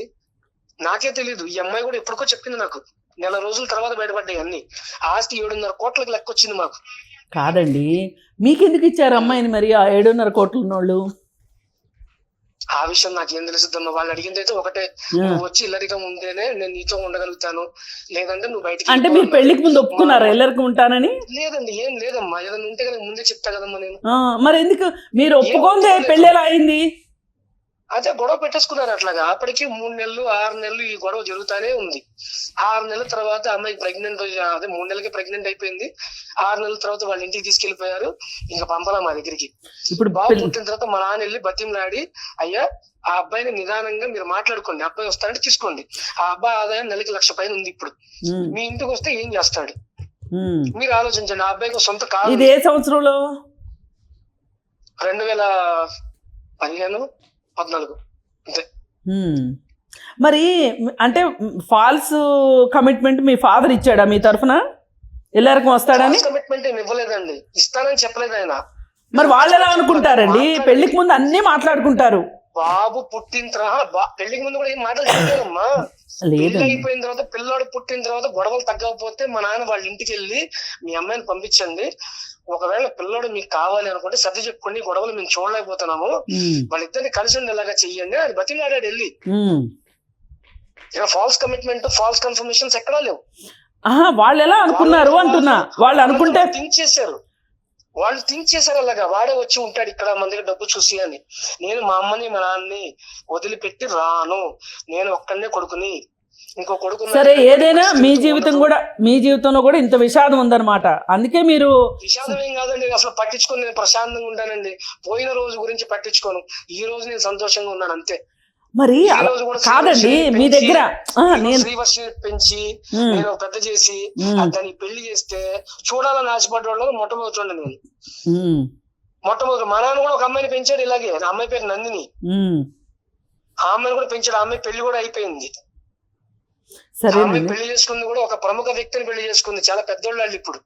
నాకే తెలియదు. ఈ అమ్మాయి కూడా ఎప్పటికో చెప్పింది నాకు. నెల రోజుల తర్వాత బయటపడ్డాయి అన్ని. ఆస్తి 7.5 కోట్లకి లెక్క వచ్చింది మాకు. కాదండి, మీకెందుకు ఇచ్చారు అమ్మాయిని మరి ఆ 7.5 కోట్లు ఉన్నోళ్ళు? ఆ విషయం నాకేం తెలుస్తుందమ్మా. వాళ్ళు అడిగింది అయితే ఒకటే, నువ్వు వచ్చి ఇల్లరికం ఉంటేనే నేను నీతో ఉండగలుగుతాను, లేదంటే నువ్వు బయటికి అంటే మీరు పెళ్లికి ముందు ఒప్పుకున్నారా ఎల్లరికి ఉంటానని? లేదండి, ఏం లేదమ్మా. ఏదైనా ఉంటే కదా ముందే చెప్తా కదమ్మా నేను. మరి ఎందుకు మీరు ఒప్పుకోందే పెళ్లి ఎలా అయింది? అదే గొడవ పెట్టేసుకున్నారు అట్లాగా. అప్పటికి 3 నెలలు 6 నెలలు ఈ గొడవ జరుగుతానే ఉంది. 6 నెలల తర్వాత అమ్మాయి ప్రెగ్నెంట్, అదే 3 నెలలకి ప్రెగ్నెంట్ అయిపోయింది. 6 నెలల తర్వాత వాళ్ళ ఇంటికి తీసుకెళ్లిపోయారు. ఇంకా పంపలా మా దగ్గరికి. ఇప్పుడు బాబు పుట్టిన తర్వాత మా నాన్న వెళ్ళి బతిమలాడి, అయ్యా ఆ అబ్బాయిని నిదానంగా మీరు మాట్లాడుకోండి, అబ్బాయి వస్తారంటే తీసుకోండి. ఆ అబ్బాయి ఆదాయం నెలకి 1,00,000 పైన ఉంది. ఇప్పుడు మీ ఇంటికి వస్తే ఏం చేస్తాడు మీరు ఆలోచించండి. ఆ అబ్బాయికి సొంత కాదు. ఇది ఏ సంవత్సరంలో? 2015-14 అంతే. మరి అంటే ఫాల్స్ కమిట్మెంట్ మీ ఫాదర్ ఇచ్చాడా మీ తరఫున ఎల్లరికి వస్తాడని? కమిట్మెంట్ ఏమి ఇవ్వలేదండి, ఇస్తానని చెప్పలేదు ఆయన. మరి వాళ్ళు ఎలా అనుకుంటారండి? పెళ్లికి ముందు అన్ని మాట్లాడుకుంటారు. బాబు పుట్టిన తర్వాత పెళ్లికి ముందు కూడా ఏం మాటలు చెప్పారమ్మా. పెళ్లి అయిపోయిన తర్వాత పిల్లోడు పుట్టిన తర్వాత గొడవలు తగ్గకపోతే మా నాన్న వాళ్ళ ఇంటికి వెళ్ళి మీ అమ్మాయిని పంపించండి, ఒకవేళ పిల్లోడు మీకు కావాలి అనుకుంటే సర్ది చెప్పుకోండి, గొడవలు మేము చూడలేకపోతున్నాము, వాళ్ళిద్దరిని కలిసి ఉండేలాగా చెయ్యండి అని బతిమలాడాడు వెళ్ళి. ఫాల్స్ కమిట్మెంట్, ఫాల్స్ కన్ఫర్మేషన్స్ ఎక్కడా లేవు. వాళ్ళు ఎలా అనుకున్నారు అంటున్నా. వాళ్ళు అనుకుంటే థింక్ చేశారు, వాళ్ళు థింక్ చేశారు అలాగా. వాడే వచ్చి ఉంటాడు ఇక్కడ మన దగ్గర డబ్బు చూసి అని. నేను మా అమ్మని మా నాన్నని వదిలిపెట్టి రాను, నేను ఒక్కడనే కొడుకుని, ఇంకో కొడుకు. సరే, ఏదైనా మీ జీవితం కూడా, మీ జీవితంలో కూడా ఇంత విషాదం ఉందన్నమాట. అందుకే మీరు. విషాదం ఏం కాదండి, అసలు పట్టించుకొని నేను ప్రశాంతంగా ఉంటానండి. పోయిన రోజు గురించి పట్టించుకోను, ఈ రోజు నేను సంతోషంగా ఉన్నాను అంతే. మరి కాదండి, మీ దగ్గర శ్రీవర్షిని పెంచి నేను పెద్ద చేసి దాన్ని పెళ్లి చేస్తే చూడాలని ఆశపడ్డ వాళ్ళు మొట్టమొదటి నేను. మొట్టమొదటి మా నాన్న కూడా ఒక అమ్మాయిని పెంచాడు ఇలాగే. ఆ అమ్మాయి పేరు నందిని. ఆ అమ్మాయిని కూడా పెంచాడు. ఆ అమ్మాయి పెళ్లి కూడా అయిపోయింది. పెళ్లి చేసుకుంది కూడా ఒక ప్రముఖ వ్యక్తిని పెళ్లి చేసుకుంది. చాలా పెద్దోళ్ళు వాళ్ళు.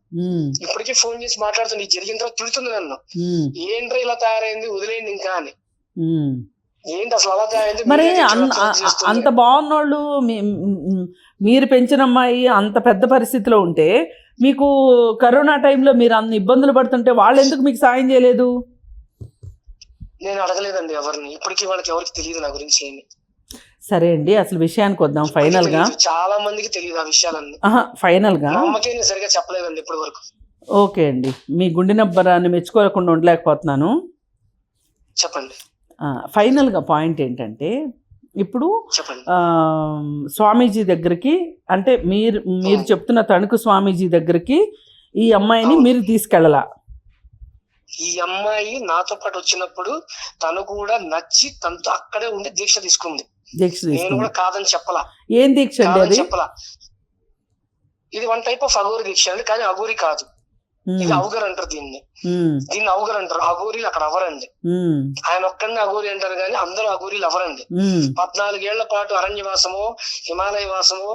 ఇప్పటికీ ఫోన్ చేసి మాట్లాడుతుంది. ఇది జరిగిన తర్వాత తిడుతుంది నన్ను, ఏంట్రా ఇలా తయారైంది, వదిలేయండి ఇంకా అని. ఏంటి అసలు అలా తయారైంది? మరి అంత బాగున్నోళ్ళు, మీరు పెంచిన అమ్మాయి అంత పెద్ద పరిస్థితిలో ఉంటే, మీకు కరోనా టైంలో మీరు అన్ని ఇబ్బందులు పడుతుంటే వాళ్ళు ఎందుకు మీకు సాయం చేయలేదు? నేను అడగలేదండి ఎవరిని. ఇప్పటికీ వాళ్ళకి ఎవరికి తెలియదు నా గురించి ఏమి. సరే అండి, అసలు విషయానికి వద్దాం. ఫైనల్ గా చాలా మందికి తెలియదు ఆ విషయాలన్నీ. ఫైనల్ గా అమ్మకే సరిగా చెప్పలేదండి ఇప్పటి వరకు. ఓకే అండి, మీ గుండె నబ్బరాన్ని మెచ్చుకోకుండా ఉండలేకపోతున్నాను. చెప్పండి. ఫైనల్ గా పాయింట్ ఏంటంటే, ఇప్పుడు స్వామీజీ దగ్గరికి, అంటే మీరు చెప్తున్న తణుకు స్వామీజీ దగ్గరికి ఈ అమ్మాయిని మీరు తీసుకెళ్ళలా? ఈ అమ్మాయి నాతో పాటు వచ్చినప్పుడు తను కూడా నచ్చి తనతో అక్కడే ఉండి దీక్ష తీసుకుంది. నేను కూడా కాదని చెప్పలా. ఏం దీక్ష అండి? చెప్పలా. ఇది 1 టైప్ ఆఫ్ అఘోరి దీక్ష అండి, కానీ అఘోరి కాదు. ఇది అవగర్ అంటారు దీన్ని అవగర్ అంటారు. అఘోరీలు అక్కడ అవరండి. ఆయన ఒక్కడిని అఘోరి అంటారు కానీ అందరూ అఘోరీలు అవరండి. 14 ఏళ్ల పాటు అరణ్యవాసము, హిమాలయ వాసము,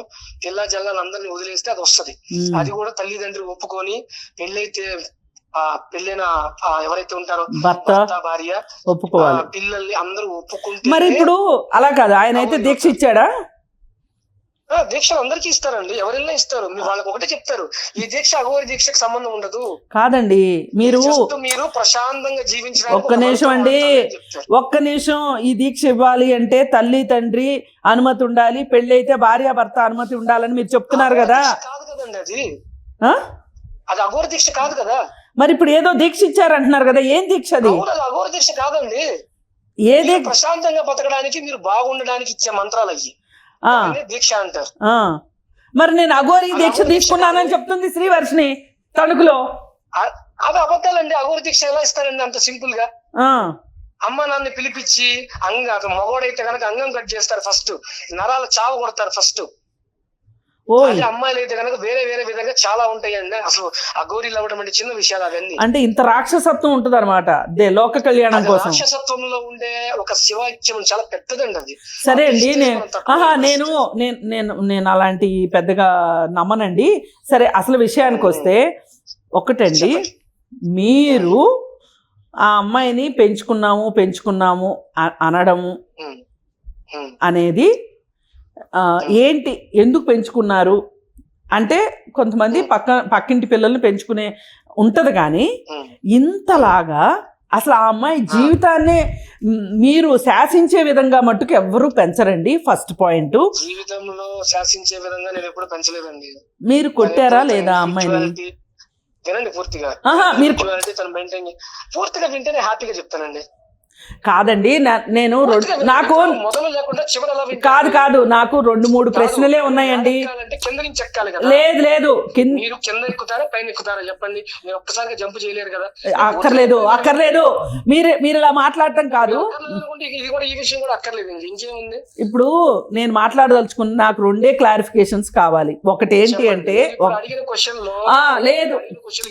పిల్ల జల్లాలు అందరినీ వదిలేస్తే అది వస్తది. అది కూడా తల్లిదండ్రులు ఒప్పుకొని, పెళ్ళైతే పెళ్ళైన ఎవరైతే ఉంటారో భర్త భార్య ఒప్పుకోవాలి, పిల్లల్ని అందరూ ఒప్పుకుంటే. మరి ఇప్పుడు అలా కాదు, ఆయన అయితే దీక్ష ఇచ్చాడా? దీక్షలు అందరికీ ఇస్తారండి, ఎవరైనా ఇస్తారు. మీరు వాళ్ళకి ఒకటే చెప్తారు, ఈ దీక్ష అఘోరి దీక్షకు సంబంధం ఉండదు. కాదండి, మీరు మీరు ప్రశాంతంగా జీవించడానికి ఒక్క నిమిషం అండి, ఒక్క నిమిషం. ఈ దీక్ష ఇవ్వాలి అంటే తల్లి తండ్రి అనుమతి ఉండాలి, పెళ్లి అయితే భార్య భర్త అనుమతి ఉండాలని మీరు చెప్తున్నారు కదా. కాదు కదండి అది, ఆ? అది అఘోర దీక్ష కాదు కదా. మరి ఇప్పుడు ఏదో దీక్ష ఇచ్చారంటున్నారు కదా, ఏం దీక్ష అది? అఘోర దీక్ష కాదండి, ఏది? ప్రశాంతంగా బతకడానికి, మీరు బాగుండడానికి ఇచ్చే మంత్రాలు అయ్యి దీక్ష అంటారు. మరి నేను అఘోరి దీక్ష తీసుకున్నానని చెప్తుంది శ్రీవర్షిని తణుకులో. అది అబద్ధాలండి. అఘోరి దీక్ష ఎలా ఇస్తారండి అంత సింపుల్ గా? అమ్మ నాన్న పిలిపించి మగోడైతే కనుక అంగం కట్ చేస్తారు ఫస్ట్, నరాలు చావ కొడతారు ఫస్ట్. అమ్మాయిలు అయితే కనుక వేరే వేరే విధంగా చాలా ఉంటాయండి. అసలు అఘోరీలు అవ్వడం అంటే చిన్న విషయాలు అవన్నీ. అంటే ఇంత రాక్షసత్వం ఉంటుంది అనమాట లోక కళ్యాణం కోసం. రాక్షసత్వంలో ఉండే ఒక శివాయిత్యం చాలా పెద్దదండి అది. సరే అండి, నేను అలాంటి పెద్దగా నమ్మనండి. సరే, అసలు విషయానికి వస్తే ఒకటండి, మీరు ఆ అమ్మాయిని పెంచుకున్నాము అనడము అనేది ఏంటి? ఎందుకు పెంచుకున్నారు అంటే కొంతమంది పక్కింటి పిల్లల్ని పెంచుకునే ఉంటది, కానీ ఇంతలాగా అసలు ఆ అమ్మాయి జీవితాన్ని మీరు శాసించే విధంగా మట్టుకు ఎవ్వరూ పెంచరండి. First point. జీవితంలో శాసించే విధంగా నేను ఎప్పుడు పెంచలేదండి. మీరు కొట్టారా లేదా అమ్మాయిని? వినండి పూర్తిగా. మీరు పూర్తిగా వింటేనే హ్యాపీగా చెప్తానండి. కాదండి, నేను నాకు కాదు నాకు 2-3 ప్రశ్నలే ఉన్నాయండి. లేదు మీరు కింద ఎక్కుతారా పైన ఎక్కుతారా చెప్పండి, మీరు ఒక్కసారిగా జంప్ చేయలేరు కదా. అక్కర్లేదు మీరు ఇలా మాట్లాడటం కాదు. ఇది కూడా ఈ విషయం కూడా అక్కర్లేదు, ఇంకేముంది. ఇప్పుడు నేను మాట్లాడదలుచుకున్న నాకు 2 క్లారిఫికేషన్స్ కావాలి. ఒకటి ఏంటి అంటే, అడిగిన క్వశ్చన్ లో లేదు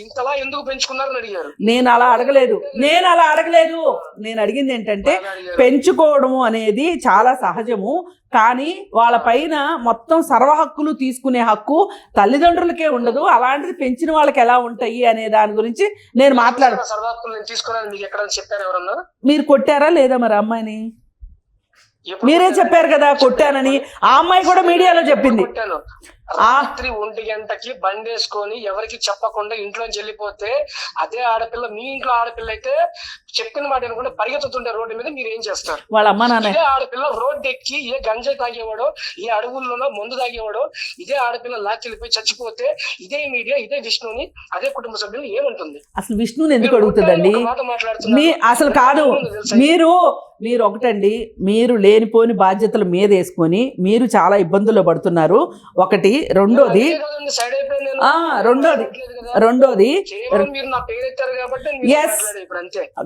ఇంతలా ఎందుకు పెంచుకున్నారని అడిగారు. నేను అలా అడగలేదు. నేను అడిగింది ఏంటంటే, పెంచుకోవడము అనేది చాలా సహజము, కానీ వాళ్ళ పైన మొత్తం సర్వ హక్కులు తీసుకునే హక్కు తల్లిదండ్రులకే ఉండదు. అలాంటిది పెంచిన వాళ్ళకి ఎలా ఉంటాయి అనే దాని గురించి నేను మీరు కొట్టారా లేదా మరి అమ్మాయిని? మీరే చెప్పారు కదా కొట్టానని. ఆ అమ్మాయి కూడా మీడియాలో చెప్పింది. రాత్రి 1 గంటకి బండేసుకొని ఎవరికి చెప్పకుండా ఇంట్లోంచి వెళ్ళిపోతే, అదే ఆడపిల్ల మీ ఇంట్లో ఆడపిల్ల అయితే చెప్పిన మాట అనుకుంటే పరిగెత్తుతుంటే రోడ్డు మీద, మీరు ఏం చేస్తారు? వాళ్ళ అమ్మ నాన్న. ఇదే ఆడపిల్ల రోడ్డు ఎక్కి ఏ గంజాయి తాగేవాడో, ఏ అడవుల్లోనో మందు తాగేవాడో, ఇదే ఆడపిల్ల లాక్కెళ్ళిపోయి చచ్చిపోతే ఇదే మీడియా, ఇదే విష్ణుని, అదే కుటుంబ సభ్యులు ఏమంటుంది? అసలు విష్ణుని ఎందుకు అడుగుతుందండి? అసలు కాదు, మీరు ఒకటండి, మీరు లేనిపోని బాధ్యతలు మీద వేసుకొని మీరు చాలా ఇబ్బందుల్లో పడుతున్నారు. ఒకటి. రెండోది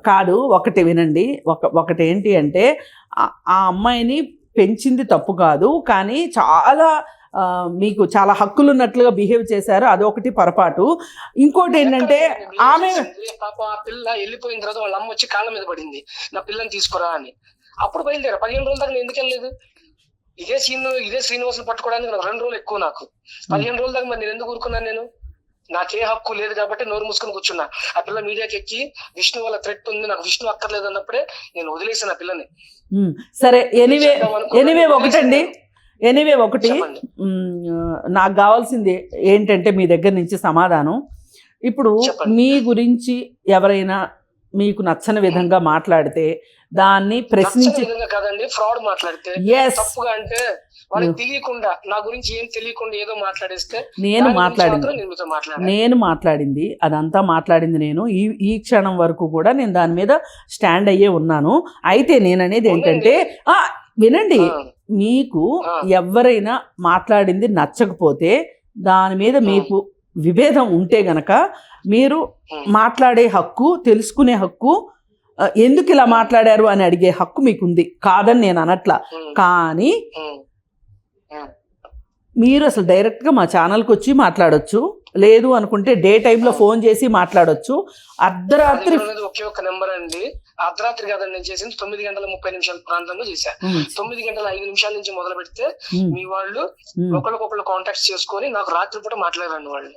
కాదు, ఒకటి వినండి. ఒకటి ఏంటి అంటే, ఆ అమ్మాయిని పెంచింది తప్పు కాదు, కానీ చాలా మీకు చాలా హక్కులు ఉన్నట్లుగా బిహేవ్ చేశారు, అదొకటి పొరపాటు. ఇంకోటి ఏంటంటే, ఆమె పాప ఆ పిల్ల వెళ్ళిపోయిన తర్వాత వాళ్ళ అమ్మ వచ్చి కాళ్ళ మీద పడింది, నా పిల్లని తీసుకురా అని. అప్పుడు బయలుదేరా. 15 రోజుల దాకా నేను ఎందుకు వెళ్ళలేదు? ఇదే శ్రీనివాసులు పట్టుకోవడానికి నాకు 2 రోజులు ఎక్కువ. నాకు 15 రోజుల దాకా మరి నేను ఎందుకు ఊరుకున్నాను? నేను నాకే హక్కు లేదు కాబట్టి నోరు మూసుకొని కూర్చున్నా. ఆ పిల్ల మీడియాకి ఎక్కి విష్ణు వాళ్ళ థ్రెట్ ఉంది, నాకు విష్ణు అక్కర్లేదు అన్నప్పుడే నేను వదిలేసాను ఆ పిల్లని. సరే, ఎనీవే ఒకటి నాకు కావాల్సింది ఏంటంటే మీ దగ్గర నుంచి సమాధానం. ఇప్పుడు మీ గురించి ఎవరైనా మీకు నచ్చని విధంగా మాట్లాడితే దాన్ని ప్రశ్నించి కదండి, ఫ్రాడ్ మాట్లాడితే తప్పుగా అంటే వాళ్ళకి తెలియకుండా, నా గురించి ఏం తెలియకుండా ఏదో మాట్లాడేస్తే నేను మాట్లాడింది అదంతా మాట్లాడింది నేను. ఈ క్షణం వరకు కూడా నేను దాని మీద స్టాండ్ అయ్యే ఉన్నాను. అయితే నేననేది ఏంటంటే, వినండి, మీకు ఎవరైనా మాట్లాడింది నచ్చకపోతే దాని మీద మీకు విభేదం ఉంటే గనక మీరు మాట్లాడే హక్కు, తెలుసుకునే హక్కు, ఎందుకు ఇలా మాట్లాడారు అని అడిగే హక్కు మీకుంది, కాదని నేను అనట్లా. కానీ మీరు అసలు డైరెక్ట్గా మా ఛానల్కి వచ్చి మాట్లాడొచ్చు, లేదు అనుకుంటే డే టైంలో ఫోన్ చేసి మాట్లాడొచ్చు. అర్ధరాత్రి ఒకే ఒక నెంబర్ అండి, అర్ధరాత్రి కాదండి నేను చేసింది 9:30 ప్రాంతంలో చేశా. 9:05 నుంచి మొదలు పెడితే మీ వాళ్ళు ఒకరికొకరు కాంటాక్ట్ చేసుకొని నాకు రాత్రి పూట మాట్లాడారండి వాళ్ళు.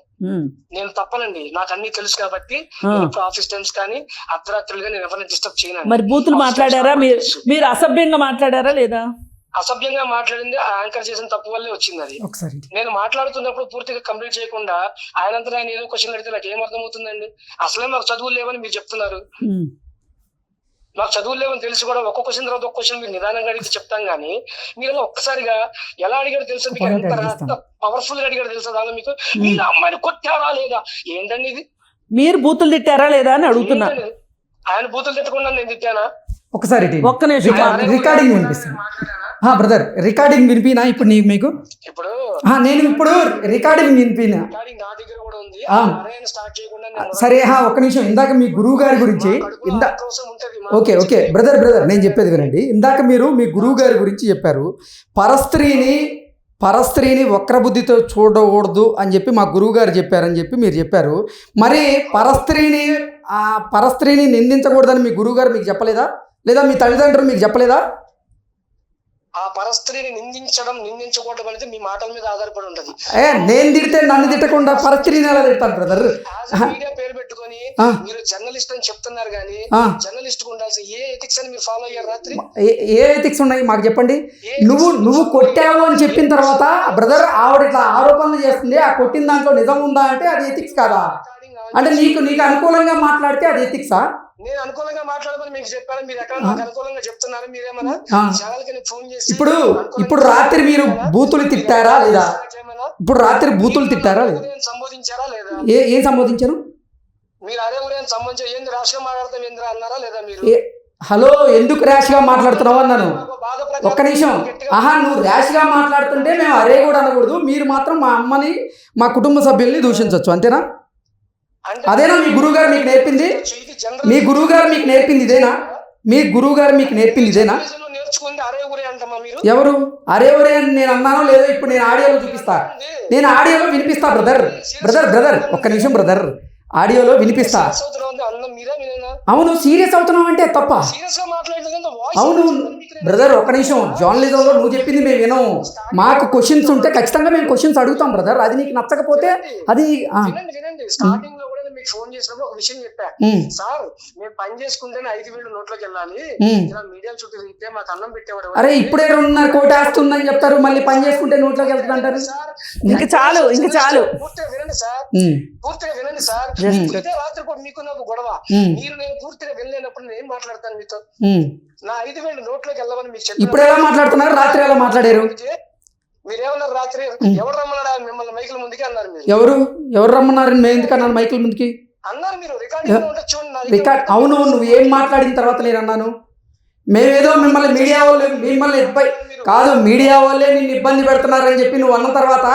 నేను తప్పనండి, నాకు అన్ని తెలుసు కాబట్టి ఆఫీస్ టైమ్స్ కానీ అర్ధరాత్రులుగా నేను ఎవరిని డిస్టర్బ్ చేయను. మరి బూతులు మాట్లాడారా? మీరు అసభ్యంగా మాట్లాడారా లేదా? అసభ్యంగా మాట్లాడింది ఆ యాంకర్ చేసిన తప్పు వల్లే వచ్చింది అది. ఒకసారి నేను మాట్లాడుతున్నప్పుడు పూర్తిగా కంప్లీట్ చేయకుండా ఆయనంతా ఆయన ఏదో క్వశ్చన్ అడిగితే నాకు ఏం అర్థమవుతుందండి? అసలే మాకు చదువులు లేవని మీరు చెప్తున్నారు. మాకు చదువులు లేవని తెలిసి కూడా ఒక్క క్వశ్చన్ తర్వాత ఒక్క క్వశ్చన్ మీరు నిదానంగా అడిగితే చెప్తాం కానీ మీరు ఒక్కసారిగా ఎలా అడిగాడో తెలుసా? మీకు ఎంత పవర్ఫుల్ గా అడిగాడో తెలుసా? దానిలో మీకు మీరు అమ్మాయిని కొట్టారా లేదా? ఏంటండి ఇది? మీరు బూతులు తిట్టారా లేదా అని అడుగుతున్నా. ఆయన బూతులు తిట్టకుండా నేను తిట్టానా? ఒకసారి ఒక్క నిమిషం రికార్డింగ్ వినిపిస్తాను బ్రదర్. రికార్డింగ్ వినిపినా ఇప్పుడు మీకు? ఇప్పుడు నేను ఇప్పుడు రికార్డింగ్ వినిపినా? నా దగ్గర కూడా ఉంది. స్టార్ట్ చేయకుండా సరే ఒక్క నిమిషం. ఇందాక మీ గురువు గారి గురించి ఓకే బ్రదర్ నేను చెప్పేది వినండి. ఇందాక మీరు మీ గురువు గారి గురించి చెప్పారు. పరస్త్రీని వక్రబుద్ధితో చూడకూడదు అని చెప్పి మా గురువు గారు చెప్పారని చెప్పి మీరు చెప్పారు. మరి పరస్త్రీని నిందించకూడదని మీ గురువు గారు మీకు చెప్పలేదా? లేదా మీ తల్లిదండ్రులు మీకు చెప్పలేదా? ఆ పరస్త్రీని నిందించకూడదు అనేది మీ మాటల మీద ఆధారపడి ఉంటది. నేను తిడితే నన్ను తిట్టకుండా పరస్త్రీని ఎలా తిడతాను బ్రదర్? మీడియా పేరు పెట్టుకొని మీరు జర్నలిస్ట్ అని చెప్తున్నారు కానీ జర్నలిస్ట్ కు ఉండాల్సిన ఏ ఎథిక్స్ అని మీరు ఫాలో అయ్యారు? రాత్రి ఏ ఎథిక్స్ ఉన్నాయి మాకు చెప్పండి. నువ్వు కొట్టావు అని చెప్పిన తర్వాత బ్రదర్ ఆవిడ ఇట్లా ఆరోపణలు చేస్తుంది, ఆ కొట్టిన దాంట్లో నిజం ఉందా అంటే అది ఎథిక్స్ కాదా? అంటే నీకు అనుకూలంగా మాట్లాడితే అది ఎథిక్సా? నేను అనుకూలంగా మాట్లాడమని మీకు చెప్పాను. మీరు ఎక్కడ నాకు అనుకూలంగా చెప్తున్నారు? మీరేమన్నా ఛానల్కి ఫోన్ చేసి ఇప్పుడు రాత్రి మీరు బూతులు తిట్టారా లేదా? ఇప్పుడు రాత్రి బూతులు తిట్టారా లేదా? సంబోధించారా లేదా? ఏం సంబోధించారు? మీరు అదే ఊరేం సంబంధించి ఏంది రాష్ట్రం మాట్లాడతాం ఏంద్రా అన్నారా లేదా? మీరు హలో ఎందుకు ర్యాష్ గా మాట్లాడుతున్నావు అన్నాను. ఒక్క నిమిషం. నువ్వు ర్యాష్ గా మాట్లాడుతుంటే మేము అరే కూడా అనకూడదు, మీరు మాత్రం మా అమ్మని మా కుటుంబ సభ్యుల్ని దూషించవచ్చు, అంతేనా? అదేనా మీ గురువు గారు మీకు నేర్పింది? మీ గురువు గారు మీకు నేర్పింది ఇదేనా? మీ గురువు గారు మీకు నేర్పింది ఇదేనా? ఎవరు అరే ఒరే అని నేను అన్నానో లేదో ఇప్పుడు నేను ఆడియోలో చూపిస్తా. నేను ఆడియోలో వినిపిస్తా బ్రదర్ ఒక్క నిమిషం బ్రదర్, ఆడియోలో వినిపిస్తా. అవును సీరియస్ అవుతున్నావు అంటే తప్ప? అవును బ్రదర్ ఒక్క నిమిషం. జర్నలిజంలో నువ్వు చెప్పింది మేము వినం. మాకు క్వశ్చన్స్ ఉంటే ఖచ్చితంగా మేము క్వశ్చన్స్ అడుగుతాం బ్రదర్. అది నీకు నచ్చకపోతే అది స్టార్టింగ్ లో కూడా మీకు ఫోన్ చేసినప్పుడు ఒక విషయం చెప్పా. సార్ మేము పని చేసుకుంటేనే 5,000 నోట్లోకి వెళ్ళాలి, ఇలా మీడియా చుట్టూ తిరిగితే మాకు అన్నం పెట్టేవాడు. అరే ఇప్పుడే 2.5 కోటి వస్తుందని చెప్తారు, మళ్ళీ పని చేసుకుంటే నోట్లోకి వెళ్తుంటారు. ఇంకా చాలు పూర్తిగా వినండి సార్. ఇదే రాత్రి కూడా మీకు నాకు గొడవ. మీరు నేను పూర్తిగా వెళ్ళలేనప్పుడు నేను ఏం మాట్లాడతాను మీతో? నా 5,000 నోట్లోకి వెళ్ళమని మీకు చెప్పి ఇప్పుడు ఎలా మాట్లాడుతున్నారు? రాత్రి ఎలా మాట్లాడారు? మీరేమన్నారు? రాత్రి ఎవరు రమ్మన్నాడా మిమ్మల్ని మైకుల ముందుకి అన్నారు. మీరు ఎవరు రమ్మన్నారు? మేము ఎందుకన్నాను మైకుల ముందుకి అన్నారు? మీరు రికార్డింగ్ అవును నువ్వు ఏం మాట్లాడిన తర్వాత నేను అన్నాను మేమేదో మిమ్మల్ని మీడియా వాళ్ళే నిన్ను ఇబ్బంది పెడుతున్నారని చెప్పి నువ్వు అన్న తర్వాత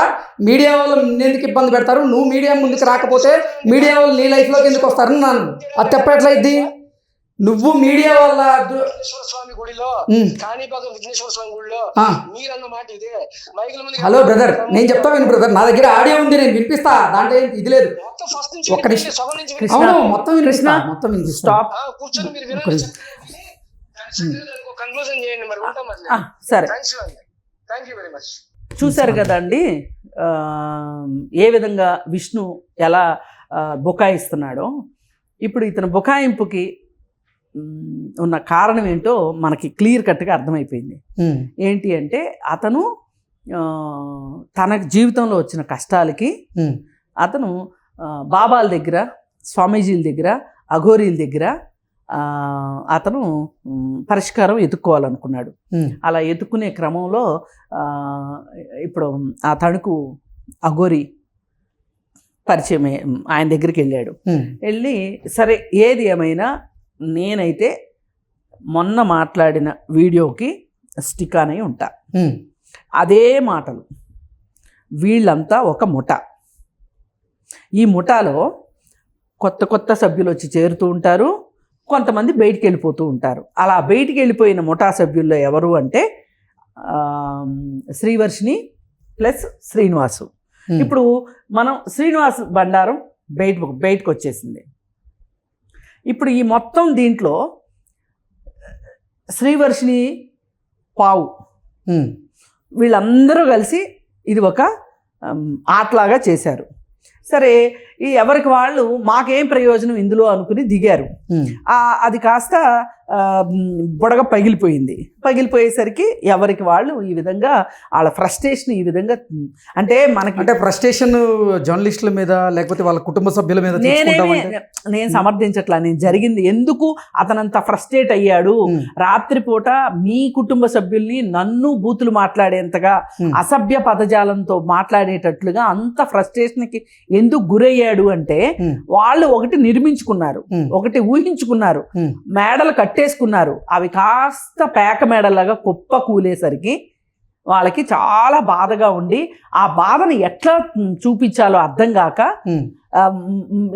మీడియా వాళ్ళు నిన్నెందుకు ఇబ్బంది పెడతారు? నువ్వు మీడియా ముందుకు రాకపోతే మీడియా వాళ్ళు నీ లైఫ్లోకి ఎందుకు వస్తారు అన్నాను. అది తప్పట్లయిద్ది. నువ్వు మీడియా వల్ల విఘ్నేశ్వర స్వామి గుడిలో కాణిపాకం విఘ్నేశ్వర స్వామి గుడిలో మీరన్న మాట ఇదే మైకుల ముందు. హలో బ్రదర్ నేను చెప్తా విను బ్రదర్, నా దగ్గర ఆడియో ఉంది, నేను వినిపిస్తా. దాంట్లో ఇది లేదు. ఒక్క నిమిషం. అవును మొత్తం వినిపిస్తా. కూర్చొని మీరు వినండి. కంక్లూజన్ చేయండి మరి. ఉంటాం మరి. సరే థ్యాంక్ యూ వెరీ మచ్. చూశారు కదండి ఏ విధంగా విష్ణు ఎలా బుకాయిస్తున్నాడో. ఇప్పుడు ఇతను బుకాయింపుకి ఉన్న కారణం ఏంటో మనకి క్లియర్ కట్గా అర్థమైపోయింది. ఏంటి అంటే అతను తన జీవితంలో వచ్చిన కష్టాలకి అతను బాబాల దగ్గర, స్వామీజీల దగ్గర, అఘోరీల దగ్గర అతను పరిష్కారం ఎత్తుక్కోవాలనుకున్నాడు. అలా ఎత్తుక్కునే క్రమంలో ఇప్పుడు ఆ తణుకు అఘోరి పరిచయం ఆయన దగ్గరికి వెళ్ళాడు. వెళ్ళి సరే ఏది ఏమైనా నేనైతే మొన్న మాట్లాడిన వీడియోకి స్టిక్ అని ఉంటా, అదే మాటలు. వీళ్ళంతా ఒక ముఠ. ఈ ముఠాలో కొత్త సభ్యులు వచ్చి చేరుతూ ఉంటారు, కొంతమంది బయటికి వెళ్ళిపోతూ ఉంటారు. అలా బయటికి వెళ్ళిపోయిన ముఠా సభ్యుల్లో ఎవరు అంటే శ్రీవర్షిని ప్లస్ శ్రీనివాసు. ఇప్పుడు మనం శ్రీనివాస్ బండారం బయటకు వచ్చేసింది. ఇప్పుడు ఈ మొత్తం దీంట్లో శ్రీవర్షిని పావు వీళ్ళందరూ కలిసి ఇది ఒక ఆటలాగా చేశారు. సరే ఎవరికి వాళ్ళు మాకేం ప్రయోజనం ఇందులో అనుకుని దిగారు. అది కాస్త బుడగ పగిలిపోయేసరికి ఎవరికి వాళ్ళు ఈ విధంగా వాళ్ళ ఫ్రస్ట్రేషన్ ఈ విధంగా అంటే ఫ్రస్ట్రేషన్ జర్నలిస్టుల మీద లేకపోతే వాళ్ళ కుటుంబ సభ్యుల మీద నేను సమర్థించట్లా. నేను జరిగింది ఎందుకు అతనంత ఫ్రస్ట్రేట్ అయ్యాడు, రాత్రిపూట మీ కుటుంబ సభ్యుల్ని నన్ను బూతులు మాట్లాడేంతగా అసభ్య పదజాలంతో మాట్లాడేటట్లుగా అంత ఫ్రస్ట్రేషన్కి ఎందుకు గురయ్యాడు అంటే వాళ్ళు ఒకటి నిర్మించుకున్నారు, ఒకటి ఊహించుకున్నారు, మేడలు కట్టేసుకున్నారు. అవి కాస్త పేక మేడలాగా కుప్ప కూలేసరికి వాళ్ళకి చాలా బాధగా ఉండి ఆ బాధను ఎట్లా చూపించాలో అర్థం కాక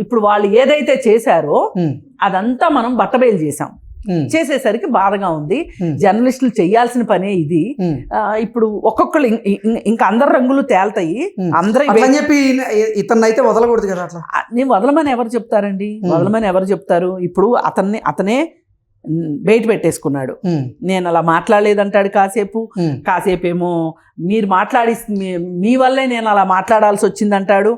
ఇప్పుడు వాళ్ళు ఏదైతే చేశారో అదంతా మనం బట్టబయలు చేసేసరికి బాధగా ఉంది. జర్నలిస్టులు చేయాల్సిన పనే ఇది. ఇప్పుడు ఒక్కొక్కరు ఇంకా అందరు రంగులు తేల్తాయి. అందరూ చెప్పి ఇతన్ని అయితే వదలకూడదు కదా. అట్లా నేను వదలమని ఎవరు చెప్తారండి? వదలమని ఎవరు చెప్తారు? ఇప్పుడు అతనే బయట పెట్టేసుకున్నాడు. నేను అలా మాట్లాడలేదంటాడు కాసేపు ఏమో మీరు మీ వల్లే నేను అలా మాట్లాడాల్సి వచ్చిందంటాడు.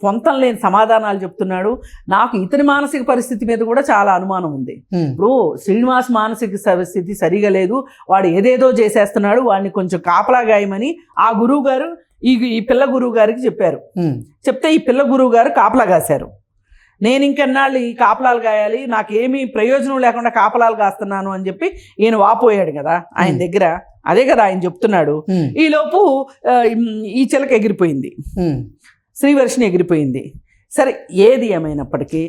పొంతం లేని సమాధానాలు చెప్తున్నాడు. నాకు ఇతని మానసిక పరిస్థితి మీద కూడా చాలా అనుమానం ఉంది. ఇప్పుడు శ్రీనివాస్ మానసిక పరిస్థితి సరిగా లేదు, వాడు ఏదేదో చేసేస్తున్నాడు, వాడిని కొంచెం కాపలా గాయమని ఆ గురువు గారు ఈ పిల్ల గురువు గారికి చెప్పారు. చెప్తే ఈ పిల్ల గురువు గారు కాపలా కాశారు. నేను ఇంకెన్నాళ్ళు ఈ కాపలాలు కాయాలి, నాకేమీ ప్రయోజనం లేకుండా కాపలాలు కాస్తున్నాను అని చెప్పి ఈయన వాపోయాడు కదా ఆయన దగ్గర. అదే కదా ఆయన చెప్తున్నాడు. ఈలోపు ఈ చిలక ఎగిరిపోయింది, శ్రీవర్షిని ఎగిరిపోయింది. సరే, ఏది ఏమైనప్పటికీ